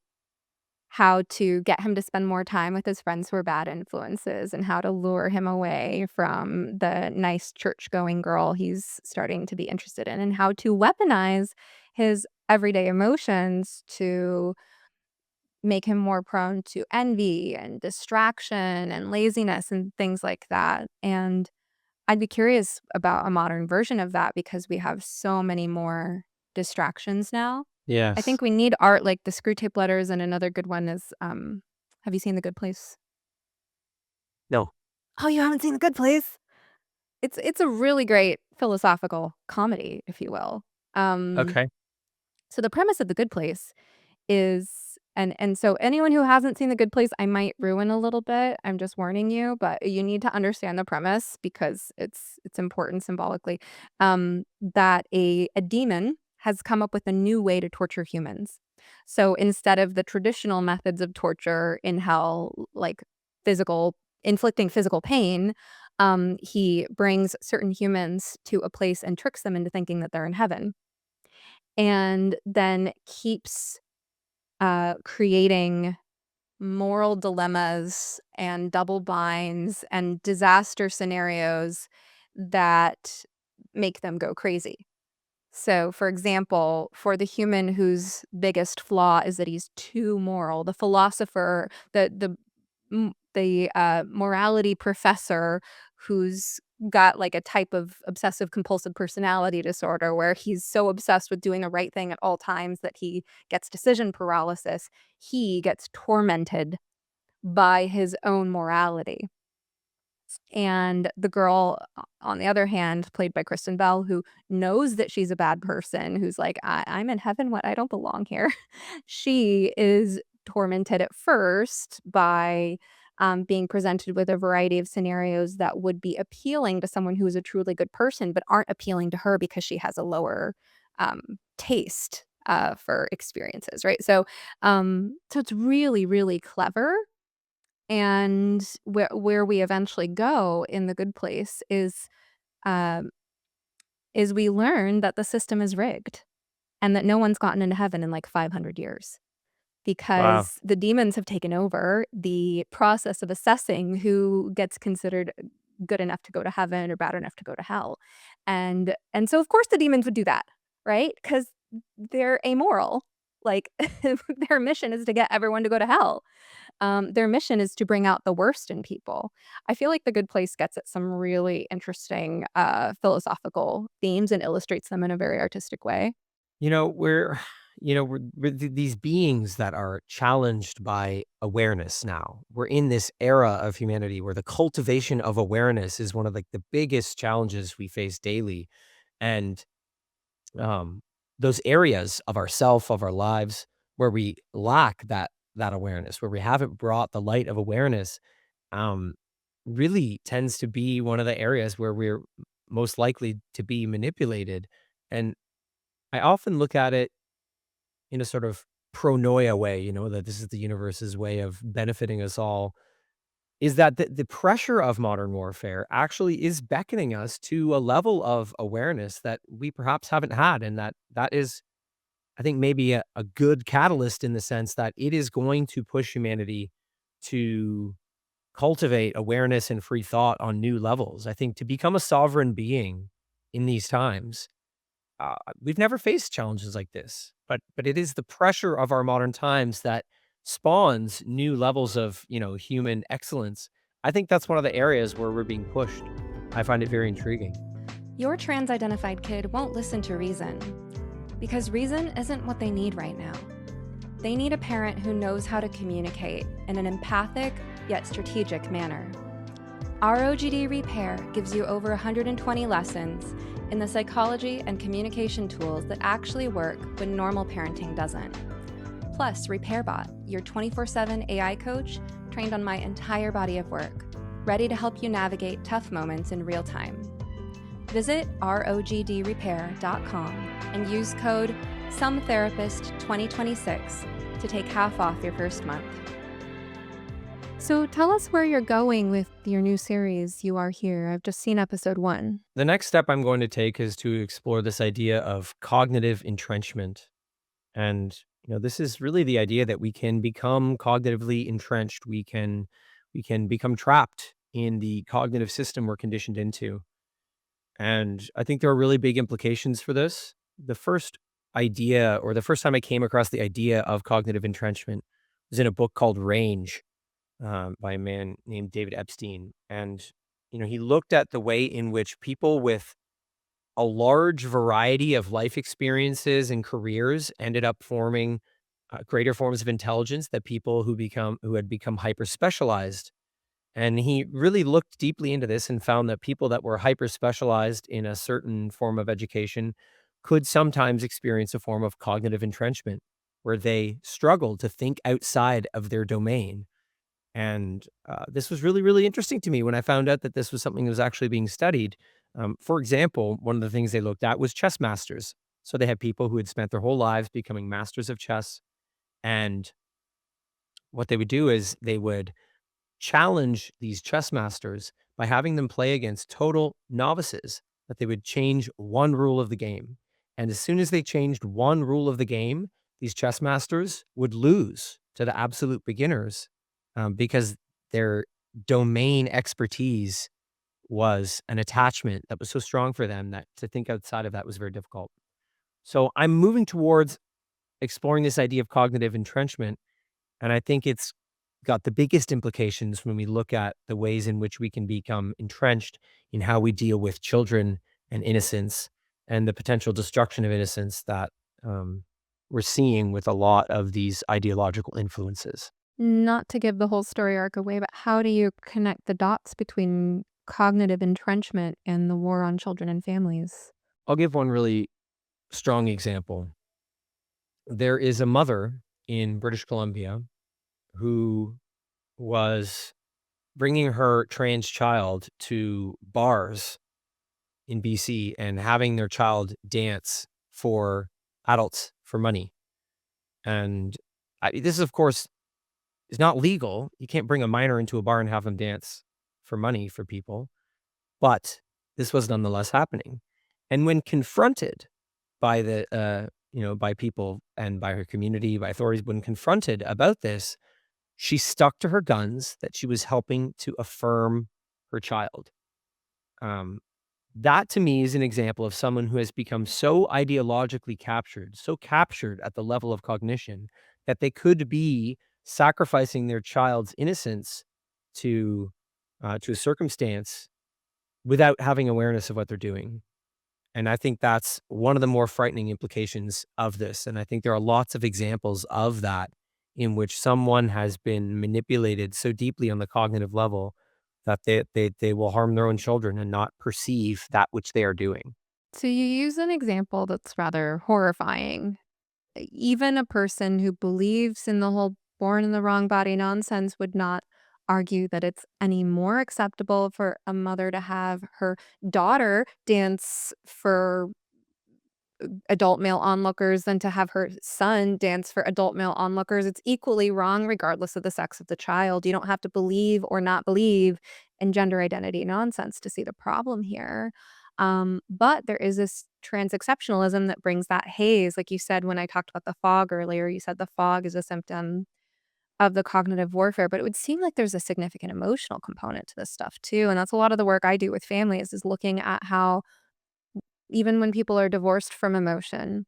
how to get him to spend more time with his friends who are bad influences and how to lure him away from the nice church-going girl he's starting to be interested in, and how to weaponize his everyday emotions to make him more prone to envy and distraction and laziness and things like that. And I'd be curious about a modern version of that because we have so many more distractions now. I Yes. think we need art like the Screwtape Letters, and another good one is, have you seen The Good Place? No. Oh, you haven't seen The Good Place? It's a really great philosophical comedy, if you will. Um, Okay. so the premise of The Good Place is and so anyone who hasn't seen The Good Place, I might ruin a little bit, I'm just warning you, but you need to understand the premise because it's important symbolically, that a demon has come up with a new way to torture humans. So instead of the traditional methods of torture in hell, like physical inflicting physical pain, he brings certain humans to a place and tricks them into thinking that they're in heaven, and then keeps creating moral dilemmas and double binds and disaster scenarios that make them go crazy. So, for example, for the human whose biggest flaw is that he's too moral, the philosopher, the morality professor who's got like a type of obsessive compulsive personality disorder where he's so obsessed with doing the right thing at all times that he gets decision paralysis. He gets tormented by his own morality. And the girl, on the other hand, played by Kristen Bell, who knows that she's a bad person, who's like, I'm in heaven. What? I don't belong here. She is tormented at first by being presented with a variety of scenarios that would be appealing to someone who is a truly good person, but aren't appealing to her because she has a lower taste for experiences, right? So it's really, really clever, and where we eventually go in The Good Place um, is we learn that the system is rigged and that no one's gotten into heaven in, like, 500 years Wow. because the demons have taken over the process of assessing who gets considered good enough to go to heaven or bad enough to go to hell. And so, of course, the demons would do that, right? Because 'Cause they're amoral. Like, their mission is to get everyone to go to hell. Their mission is to bring out the worst in people. I feel like The Good Place gets at some really interesting, philosophical themes and illustrates them in a very artistic way. You know, we're these beings that are challenged by awareness now. We're in this era of humanity where the cultivation of awareness is one of like the biggest challenges we face daily. And um, those areas of ourself, of our lives, where we lack that awareness, where we haven't brought the light of awareness, um, really tends to be one of the areas where we're most likely to be manipulated. And I often look at it in a sort of pronoia way, that this is the universe's way of benefiting us all, is that the pressure of modern warfare actually is beckoning us to a level of awareness that we perhaps haven't had. And that is, I think, maybe a good catalyst in the sense that it is going to push humanity to cultivate awareness and free thought on new levels. I think to become a sovereign being in these times, we've never faced challenges like this, but it is the pressure of our modern times that spawns new levels of human excellence. I think that's one of the areas where we're being pushed. I find it very intriguing. Your trans identified kid won't listen to reason because reason isn't what they need right now. They need a parent who knows how to communicate in an empathic yet strategic manner. ROGD Repair gives you over 120 lessons in the psychology and communication tools that actually work when normal parenting doesn't. Plus, RepairBot, your 24/7 AI coach trained on my entire body of work, ready to help you navigate tough moments in real time. Visit rogdrepair.com and use code SOMETherapist2026 to take half off your first month. So tell us where you're going with your new series, You Are Here. I've just seen episode 1. The next step I'm going to take is to explore this idea of cognitive entrenchment. And this is really the idea that we can become cognitively entrenched. We can become trapped in the cognitive system we're conditioned into. And I think there are really big implications for this. The first idea, or the first time I came across the idea of cognitive entrenchment, was in a book called Range, by a man named David Epstein. And, he looked at the way in which people with a large variety of life experiences and careers ended up forming greater forms of intelligence that people who had become hyper specialized. And he really looked deeply into this and found that people that were hyper specialized in a certain form of education could sometimes experience a form of cognitive entrenchment where they struggled to think outside of their domain. And this was really, really interesting to me when I found out that this was something that was actually being studied. For example, one of the things they looked at was chess masters. So they had people who had spent their whole lives becoming masters of chess. And what they would do is they would challenge these chess masters by having them play against total novices, that they would change one rule of the game. And as soon as they changed one rule of the game, these chess masters would lose to the absolute beginners, because their domain expertise was an attachment that was so strong for them that to think outside of that was very difficult. So I'm moving towards exploring this idea of cognitive entrenchment. And I think it's got the biggest implications when we look at the ways in which we can become entrenched in how we deal with children and innocence and the potential destruction of innocence that um, we're seeing with a lot of these ideological influences. Not to give the whole story arc away, but how do you connect the dots between cognitive entrenchment and the war on children and families? I'll give one really strong example. There is a mother in British Columbia who was bringing her trans child to bars in BC and having their child dance for adults for money. And this, of course, is not legal. You can't bring a minor into a bar and have them dance for money for people. But this was nonetheless happening. And when confronted by by people and by her community, by authorities, when confronted about this, she stuck to her guns that she was helping to affirm her child. Um, that to me is an example of someone who has become so ideologically captured, so captured at the level of cognition that they could be sacrificing their child's innocence to to a circumstance without having awareness of what they're doing. And I think that's one of the more frightening implications of this. And I think there are lots of examples of that in which someone has been manipulated so deeply on the cognitive level that they will harm their own children and not perceive that which they are doing. So you use an example that's rather horrifying. Even a person who believes in the whole born in the wrong body nonsense would not argue that it's any more acceptable for a mother to have her daughter dance for adult male onlookers than to have her son dance for adult male onlookers. It's equally wrong regardless of the sex of the child. You don't have to believe or not believe in gender identity nonsense to see the problem here. But there is this trans exceptionalism that brings that haze. Like you said, when I talked about the fog earlier, you said the fog is a symptom of the cognitive warfare, but it would seem like there's a significant emotional component to this stuff too. And that's a lot of the work I do with families is looking at how even when people are divorced from emotion,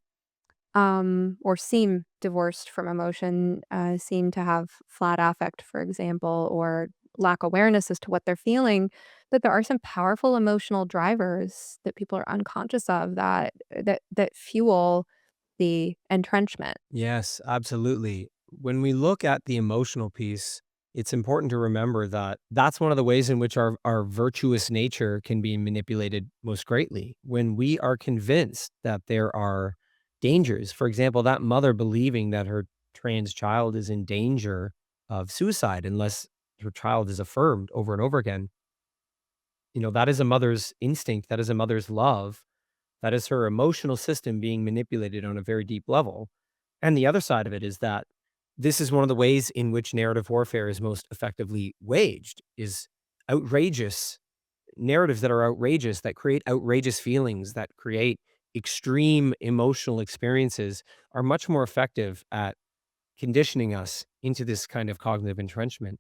or seem divorced from emotion, seem to have flat affect, for example, or lack awareness as to what they're feeling, that there are some powerful emotional drivers that people are unconscious of that fuel the entrenchment. Yes, absolutely. When we look at the emotional piece, it's important to remember that that's one of the ways in which our virtuous nature can be manipulated most greatly. When we are convinced that there are dangers, for example, that mother believing that her trans child is in danger of suicide unless her child is affirmed over and over again, that is a mother's instinct, that is a mother's love, that is her emotional system being manipulated on a very deep level. And the other side of it is that this is one of the ways in which narrative warfare is most effectively waged is outrageous narratives that are outrageous, that create outrageous feelings, that create extreme emotional experiences are much more effective at conditioning us into this kind of cognitive entrenchment.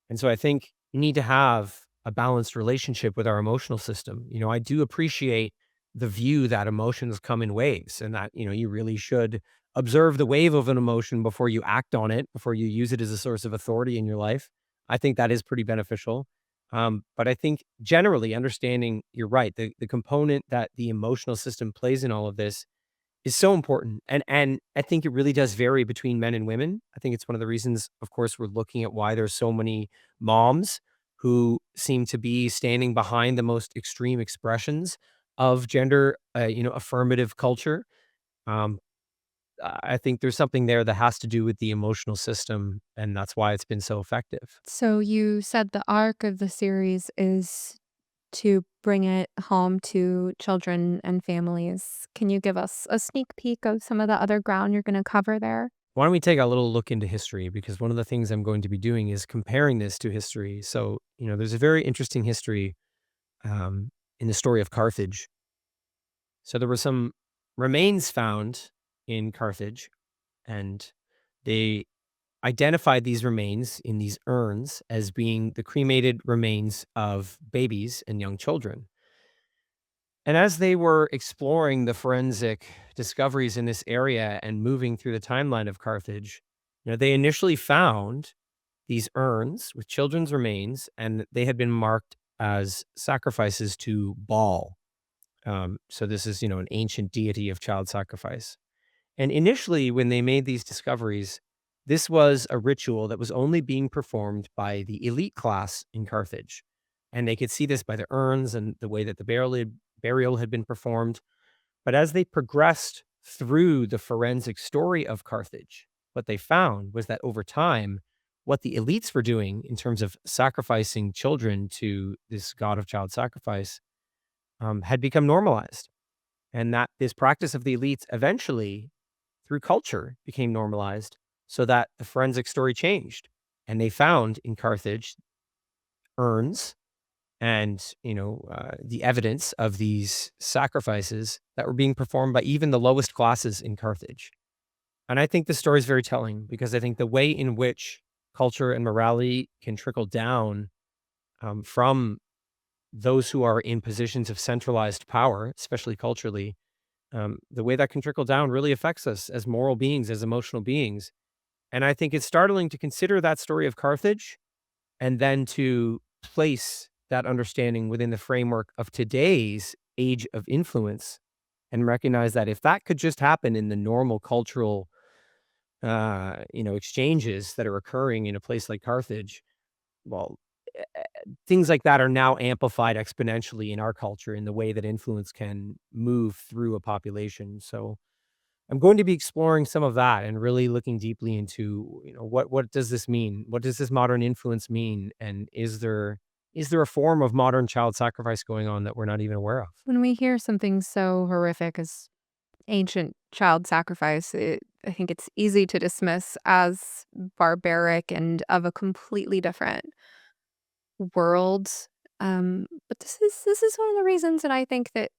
And so I think you need to have a balanced relationship with our emotional system. I do appreciate the view that emotions come in waves and that, you really should observe the wave of an emotion before you act on it, before you use it as a source of authority in your life. I think that is pretty beneficial. But I think generally understanding, you're right, the component that the emotional system plays in all of this is so important, and I think it really does vary between men and women. I think it's one of the reasons, of course, we're looking at why there's so many moms who seem to be standing behind the most extreme expressions of gender, affirmative culture. Um, I think there's something there that has to do with the emotional system, and that's why it's been so effective. So you said the arc of the series is to bring it home to children and families. Can you give us a sneak peek of some of the other ground you're gonna cover there? Why don't we take a little look into history? Because one of the things I'm going to be doing is comparing this to history. So, there's a very interesting history in the story of Carthage. So there were some remains found in Carthage, and they identified these remains in these urns as being the cremated remains of babies and young children. And as they were exploring the forensic discoveries in this area and moving through the timeline of Carthage, they initially found these urns with children's remains, and they had been marked as sacrifices to Baal. So this is, an ancient deity of child sacrifice. And initially, when they made these discoveries, this was a ritual that was only being performed by the elite class in Carthage. And they could see this by the urns and the way that the burial had been performed. But as they progressed through the forensic story of Carthage, what they found was that over time, what the elites were doing in terms of sacrificing children to this god of child sacrifice had become normalized. And that this practice of the elites eventually, through culture, became normalized so that the forensic story changed. And they found in Carthage urns and the evidence of these sacrifices that were being performed by even the lowest classes in Carthage. And I think the story is very telling because I think the way in which culture and morality can trickle down from those who are in positions of centralized power, especially culturally, the way that can trickle down really affects us as moral beings, as emotional beings. And I think it's startling to consider that story of Carthage and then to place that understanding within the framework of today's age of influence and recognize that if that could just happen in the normal cultural, exchanges that are occurring in a place like Carthage, well, things like that are now amplified exponentially in our culture in the way that influence can move through a population. So I'm going to be exploring some of that and really looking deeply into, what does this mean? What does this modern influence mean? And is there a form of modern child sacrifice going on that we're not even aware of? When we hear something so horrific as ancient child sacrifice, I think it's easy to dismiss as barbaric and of a completely different world. But this is one of the reasons that I think that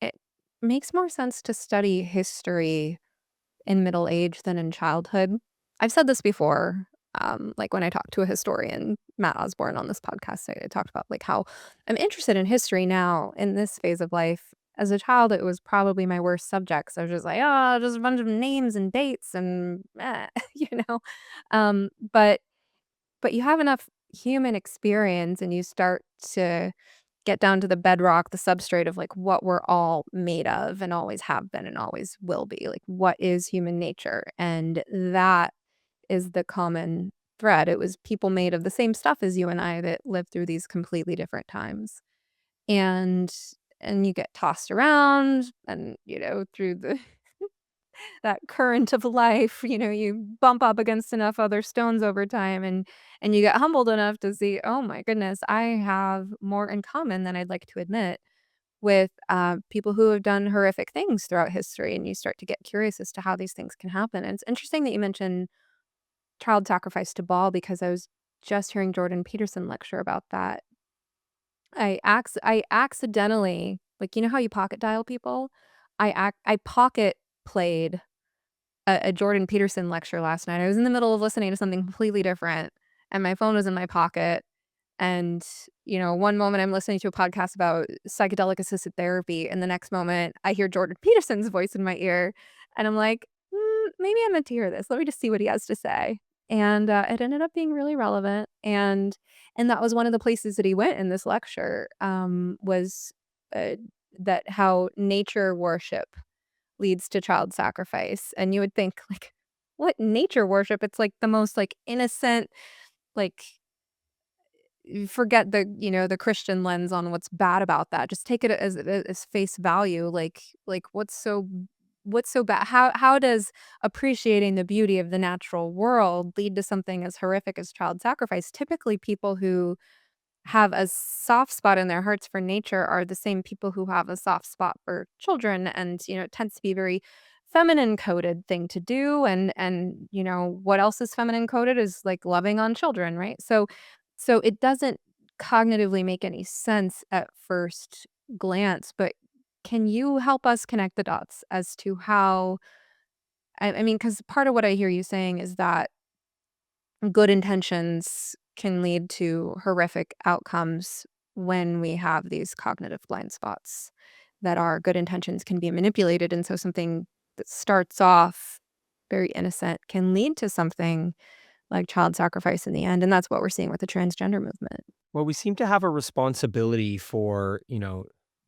it makes more sense to study history in middle age than in childhood. I've said this before, like when I talked to a historian, Matt Osborne, on this podcast, I talked about like how I'm interested in history now in this phase of life. As a child, it was probably my worst subject. So I was just like, oh, just a bunch of names and dates and, you know. Um, but but you have enough human experience and you start to get down to the bedrock, the substrate of like what we're all made of and always have been and always will be. Like, what is human nature? And that is the common thread. It was people made of the same stuff as you and I that lived through these completely different times. And you get tossed around and, through the that current of life, you bump up against enough other stones over time and you get humbled enough to see, oh my goodness, I have more in common than I'd like to admit with people who have done horrific things throughout history. And you start to get curious as to how these things can happen. And it's interesting that you mentioned child sacrifice to Baal because I was just hearing Jordan Peterson lecture about that. I accidentally, like, how you pocket dial people? I pocket played a Jordan Peterson lecture last night. I was in the middle of listening to something completely different, and my phone was in my pocket, and, one moment I'm listening to a podcast about psychedelic assisted therapy, and the next moment I hear Jordan Peterson's voice in my ear, and I'm like, maybe I meant to hear this. Let me just see what he has to say." And, it ended up being really relevant, and that was one of the places that he went in this lecture, was, uh, that how nature worship leads to child sacrifice, and you would think, like, "What nature worship?" It's, like, the most, like, innocent, like, you forget the Christian lens on what's bad about that. Just take it as face value, like, what's so bad? How does appreciating the beauty of the natural world lead to something as horrific as child sacrifice? Typically, people who have a soft spot in their hearts for nature are the same people who have a soft spot for children, and it tends to be a very feminine coded thing to do, and what else is feminine coded is like loving on children, right? So it doesn't cognitively make any sense at first glance, but can you help us connect the dots as to how, I mean, because part of what I hear you saying is that good intentions can lead to horrific outcomes when we have these cognitive blind spots, that our good intentions can be manipulated. And so something that starts off very innocent can lead to something like child sacrifice in the end. And that's what we're seeing with the transgender movement. Well, we seem to have a responsibility for,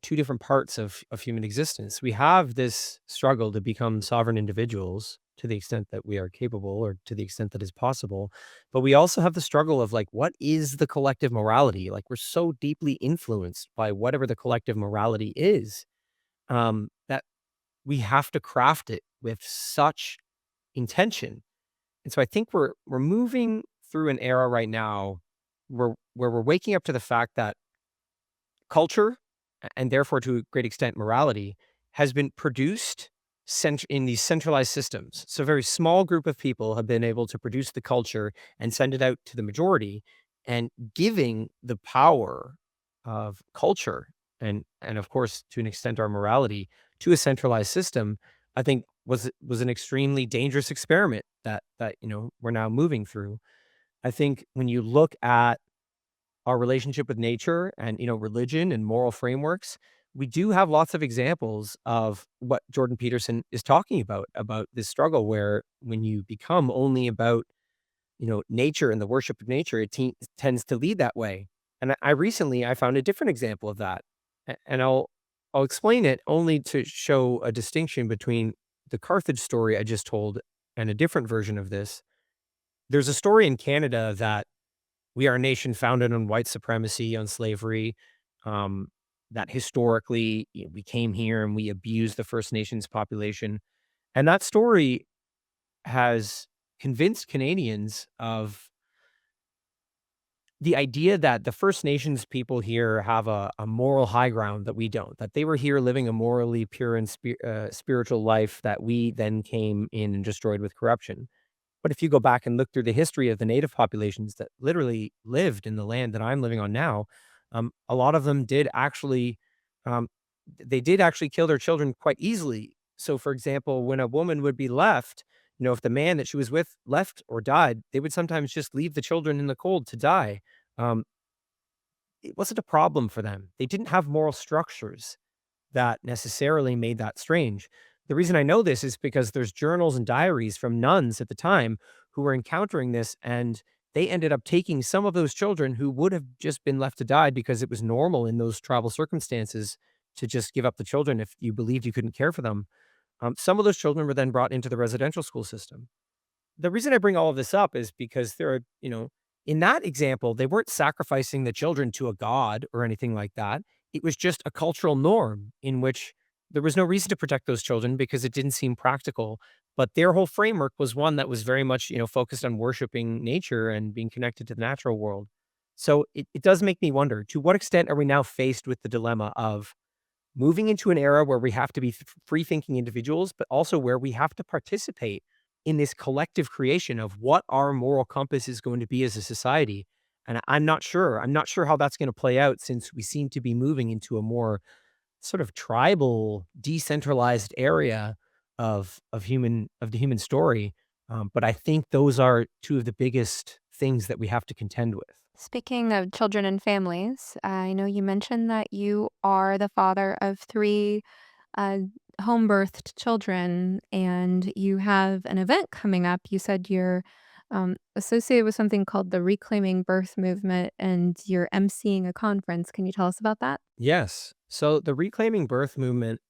two different parts of human existence. We have this struggle to become sovereign individuals to the extent that we are capable or to the extent that is possible. But we also have the struggle of like, what is the collective morality? Like, we're so deeply influenced by whatever the collective morality is, that we have to craft it with such intention. And so I think we're moving through an era right now where we're waking up to the fact that culture, and therefore to a great extent morality, has been produced in these centralized systems. So a very small group of people have been able to produce the culture and send it out to the majority, and giving the power of culture and of course to an extent our morality to a centralized system, I think was an extremely dangerous experiment that we're now moving through. I think when you look at our relationship with nature and, religion and moral frameworks, we do have lots of examples of what Jordan Peterson is talking about this struggle where when you become only about, nature and the worship of nature, tends to lead that way. And I recently I found a different example of that. And I'll explain it only to show a distinction between the Carthage story I just told and a different version of this. There's a story in Canada that we are a nation founded on white supremacy, on slavery, um, that historically we came here and we abused the First Nations population. And that story has convinced Canadians of the idea that the First Nations people here have a moral high ground that we don't, that they were here living a morally pure and spiritual life that we then came in and destroyed with corruption. But if you go back and look through the history of the native populations that literally lived in the land that I'm living on now, a lot of them um, they did actually kill their children quite easily. So, for example, when a woman would be left, if the man that she was with left or died, they would sometimes just leave the children in the cold to die. Um, it wasn't a problem for them. They didn't have moral structures that necessarily made that strange. The reason I know this is because there's journals and diaries from nuns at the time who were encountering this, and they ended up taking some of those children who would have just been left to die because it was normal in those tribal circumstances to just give up the children if you believed you couldn't care for them. Some of those children were then brought into the residential school system. The reason I bring all of this up is because there are, in that example, they weren't sacrificing the children to a god or anything like that. It was just a cultural norm in which there was no reason to protect those children because it didn't seem practical. But their whole framework was one that was very much, focused on worshiping nature and being connected to the natural world. So it does make me wonder, to what extent are we now faced with the dilemma of moving into an era where we have to be free thinking individuals, but also where we have to participate in this collective creation of what our moral compass is going to be as a society. And I'm not sure. I'm not sure how that's going to play out since we seem to be moving into a more sort of tribal, decentralized area of the human story. But I think those are two of the biggest things that we have to contend with. Speaking of children and families, I know you mentioned that you are the father of three uh, home birthed children, and you have an event coming up. You said you're associated with something called the Reclaiming Birth Movement, and you're emceeing a conference. Can you tell us about that? Yes. So the Reclaiming Birth movement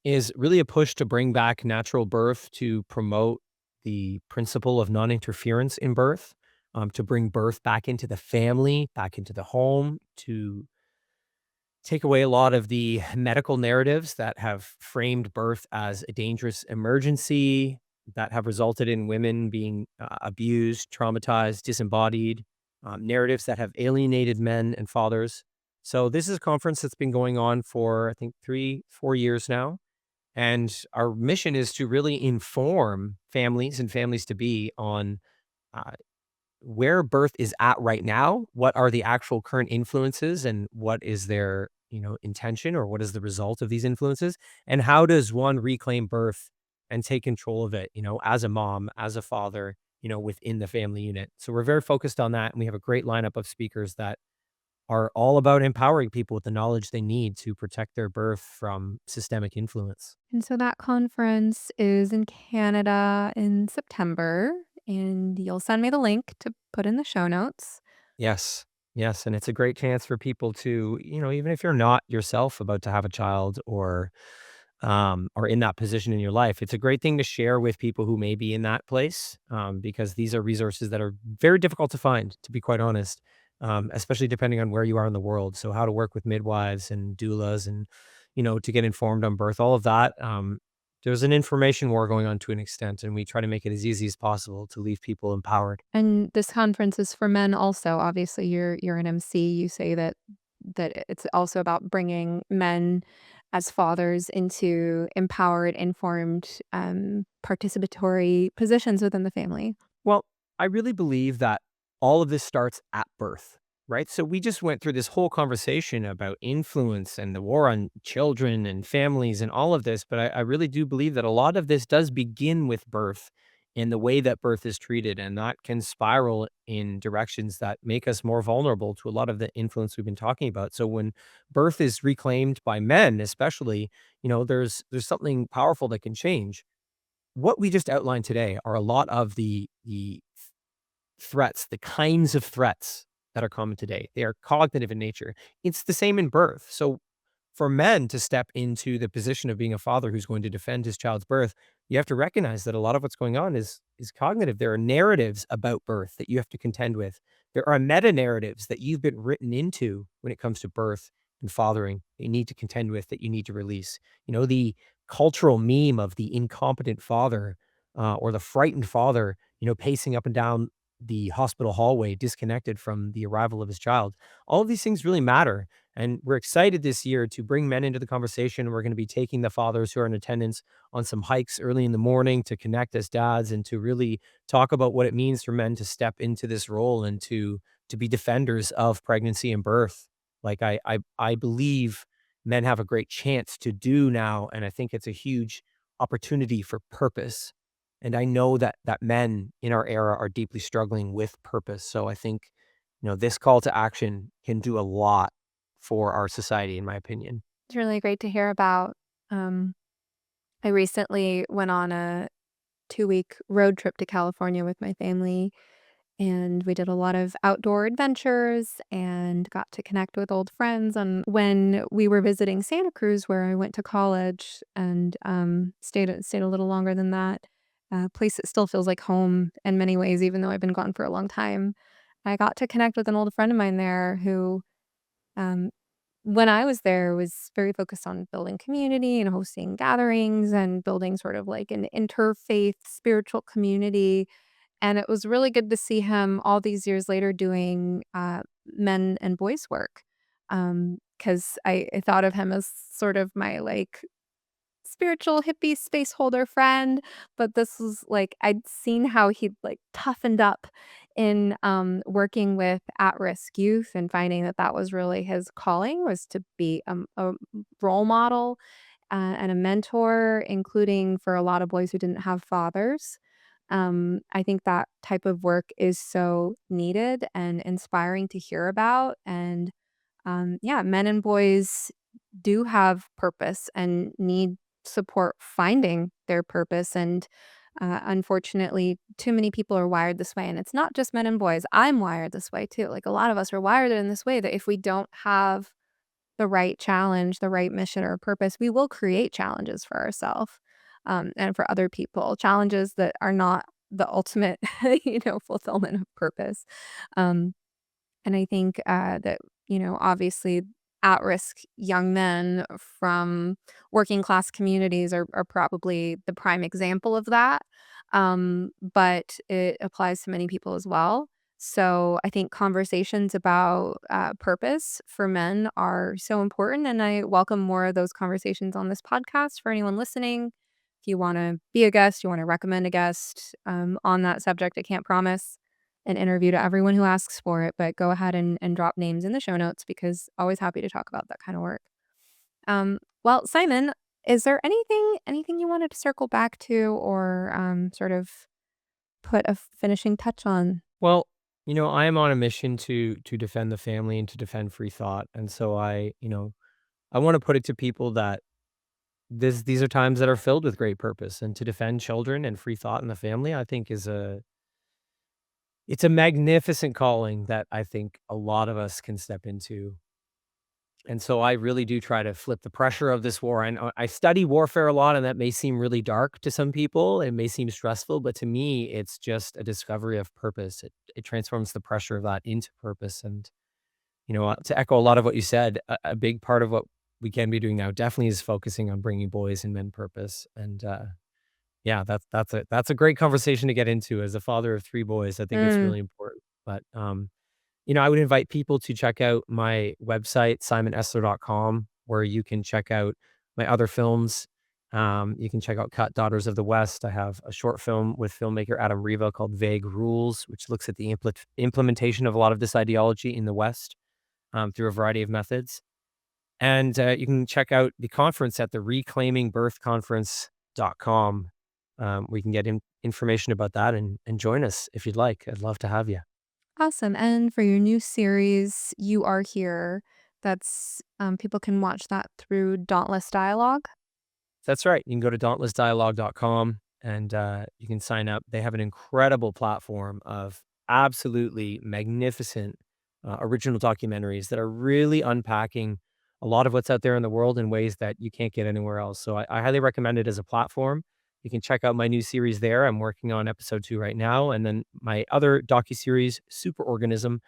is really a push to bring back natural birth, to promote the principle of non-interference in birth, to bring birth back into the family, back into the home, to take away a lot of the medical narratives that have framed birth as a dangerous emergency, that have resulted in women being abused, traumatized, disembodied, narratives that have alienated men and fathers. So this is a conference that's been going on for, I think, 3, 4 years now, and our mission is to really inform families and families to be on uh, where birth is at right now, what are the actual current influences, and what is their, intention, or what is the result of these influences, and how does one reclaim birth and take control of it, as a mom, as a father, within the family unit. So we're very focused on that, and we have a great lineup of speakers that are all about empowering people with the knowledge they need to protect their birth from systemic influence. And so that conference is in Canada in September. and you'll send me the link to put in the show notes. Yes. Yes, and it's a great chance for people to, even if you're not yourself about to have a child or in that position in your life, it's a great thing to share with people who may be in that place, because these are resources that are very difficult to find, to be quite honest, especially depending on where you are in the world. So how to work with midwives and doulas and, to get informed on birth, all of that. There's an information war going on to an extent, and we try to make it as easy as possible to leave people empowered. And this conference is for men also. Obviously, you're an MC. You say that it's also about bringing men as fathers into empowered, informed, participatory positions within the family. Well, I really believe that all of this starts at birth, right? So we just went through this whole conversation about influence and the war on children and families and all of this. But I really do believe that a lot of this does begin with birth and the way that birth is treated. And that can spiral in directions that make us more vulnerable to a lot of the influence we've been talking about. So when birth is reclaimed by men, especially, there's something powerful that can change. What we just outlined today are a lot of the threats, the kinds of threats that are common today. They are cognitive in nature. It's the same in birth. So for men to step into the position of being a father who's going to defend his child's birth, you have to recognize that a lot of what's going on is cognitive. There are narratives about birth that you have to contend with. There are meta narratives that you've been written into when it comes to birth and fathering that you need to contend with, that you need to release. The cultural meme of the incompetent father, or the frightened father, pacing up and down the hospital hallway, disconnected from the arrival of his child. All of these things really matter. And we're excited this year to bring men into the conversation. We're going to be taking the fathers who are in attendance on some hikes early in the morning to connect as dads and to really talk about what it means for men to step into this role and to be defenders of pregnancy and birth. Like I believe men have a great chance to do now, and I think it's a huge opportunity for purpose. And I know that men in our era are deeply struggling with purpose. So I think, this call to action can do a lot for our society, in my opinion. It's really great to hear about. Um, I recently went on a 2-week road trip to California with my family, and we did a lot of outdoor adventures and got to connect with old friends. And when we were visiting Santa Cruz, where I went to college and stayed a little longer than that, a place that still feels like home in many ways, even though I've been gone for a long time. I got to connect with an old friend of mine there who, um, when I was there, was very focused on building community and hosting gatherings and building sort of like an interfaith spiritual community, and it was really good to see him all these years later doing, men and boys work. 'Cause I thought of him as sort of my, like, spiritual hippie space holder friend, but this was, like, I'd seen how he'd, like, toughened up in, working with at-risk youth and finding that that was really his calling, was to be, a role model, and a mentor, including for a lot of boys who didn't have fathers. I think that type of work is so needed and inspiring to hear about. And yeah, men and boys do have purpose and need support finding their purpose. And unfortunately, too many people are wired this way. And it's not just men and boys. I'm wired this way too. Like a lot of us are wired in this way that if we don't have the right challenge, the right mission or purpose, we will create challenges for ourselves, and for other people, challenges that are not the ultimate, fulfillment of purpose. Um, and I think that, obviously at risk young men from working class communities are probably the prime example of that. But it applies to many people as well. So I think conversations about purpose for men are so important. And I welcome more of those conversations on this podcast for anyone listening. If you want to be a guest, you want to recommend a guest on that subject, I can't promise an interview to everyone who asks for it, but go ahead and drop names in the show notes because always happy to talk about that kind of work. Well, Simon, is there anything you wanted to circle back to or sort of put a finishing touch on? Well, I am on a mission to defend the family and to defend free thought. And so I want to put it to people that these are times that are filled with great purpose, and to defend children and free thought in the family, I think is a It's a magnificent calling that I think a lot of us can step into. And so I really do try to flip the pressure of this war. And I study warfare a lot, and that may seem really dark to some people. It may seem stressful, but to me, it's just a discovery of purpose. It transforms the pressure of that into purpose. And, to echo a lot of what you said, a big part of what we can be doing now definitely is focusing on bringing boys and men purpose. And yeah, that's a great conversation to get into. As a father of 3 boys, I think it's Mm, really important. But I would invite people to check out my website, simonesler.com, where you can check out my other films. You can check out Cut Daughters of the West. I have a short film with filmmaker Adam Riva called Vague Rules, which looks at the implementation of a lot of this ideology in the West through a variety of methods. And you can check out the conference at the reclaimingbirthconference.com. We can get information about that and join us if you'd like. I'd love to have you. awesome. And for your new series, You Are Here, that's people can watch that through Dauntless Dialogue. That's right. You can go to dauntlessdialogue.com and you can sign up. They have an incredible platform of absolutely magnificent original documentaries that are really unpacking a lot of what's out there in the world in ways that you can't get anywhere else. So I highly recommend it as a platform. You can check out my new series there. I'm working on episode 2 right now. And then my other docuseries, Superorganism,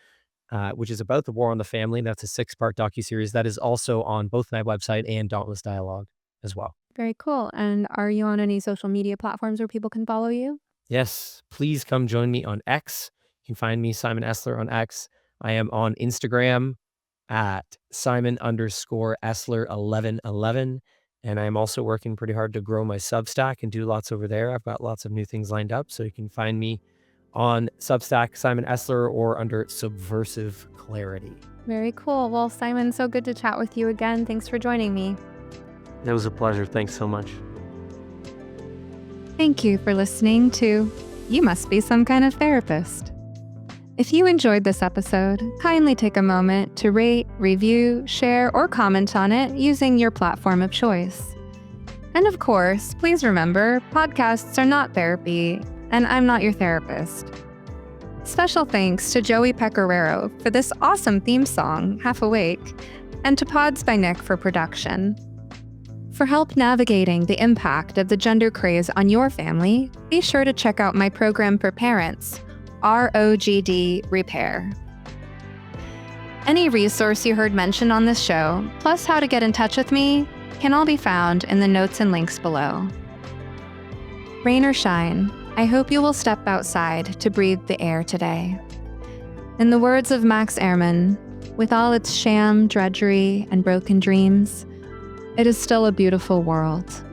which is about the war on the family. That's a 6-part docuseries that is also on both my website and Dauntless Dialogue as well. Very cool. And are you on any social media platforms where people can follow you? Yes, please come join me on X. You can find me, Simon Esler, on X. I am on Instagram at Simon_Esler1111. And I am also working pretty hard to grow my Substack and do lots over there. I've got lots of new things lined up. So you can find me on Substack, Simon Esler, or under Subversive Clarity. Very cool. Well, Simon, so good to chat with you again. Thanks for joining me. It was a pleasure. Thanks so much. Thank you for listening to You Must Be Some Kind of Therapist. If you enjoyed this episode, kindly take a moment to rate, review, share, or comment on it using your platform of choice. And of course, please remember, podcasts are not therapy, and I'm not your therapist. Special thanks to Joey Pecoraro for this awesome theme song, Half Awake, and to Pods by Nick for production. For help navigating the impact of the gender craze on your family, be sure to check out my program for parents, ROGD Repair. Any resource you heard mentioned on this show, plus how to get in touch with me, can all be found in the notes and links below. Rain or shine, I hope you will step outside to breathe the air today. In the words of Max Ehrmann, with all its sham, drudgery, and broken dreams, it is still a beautiful world.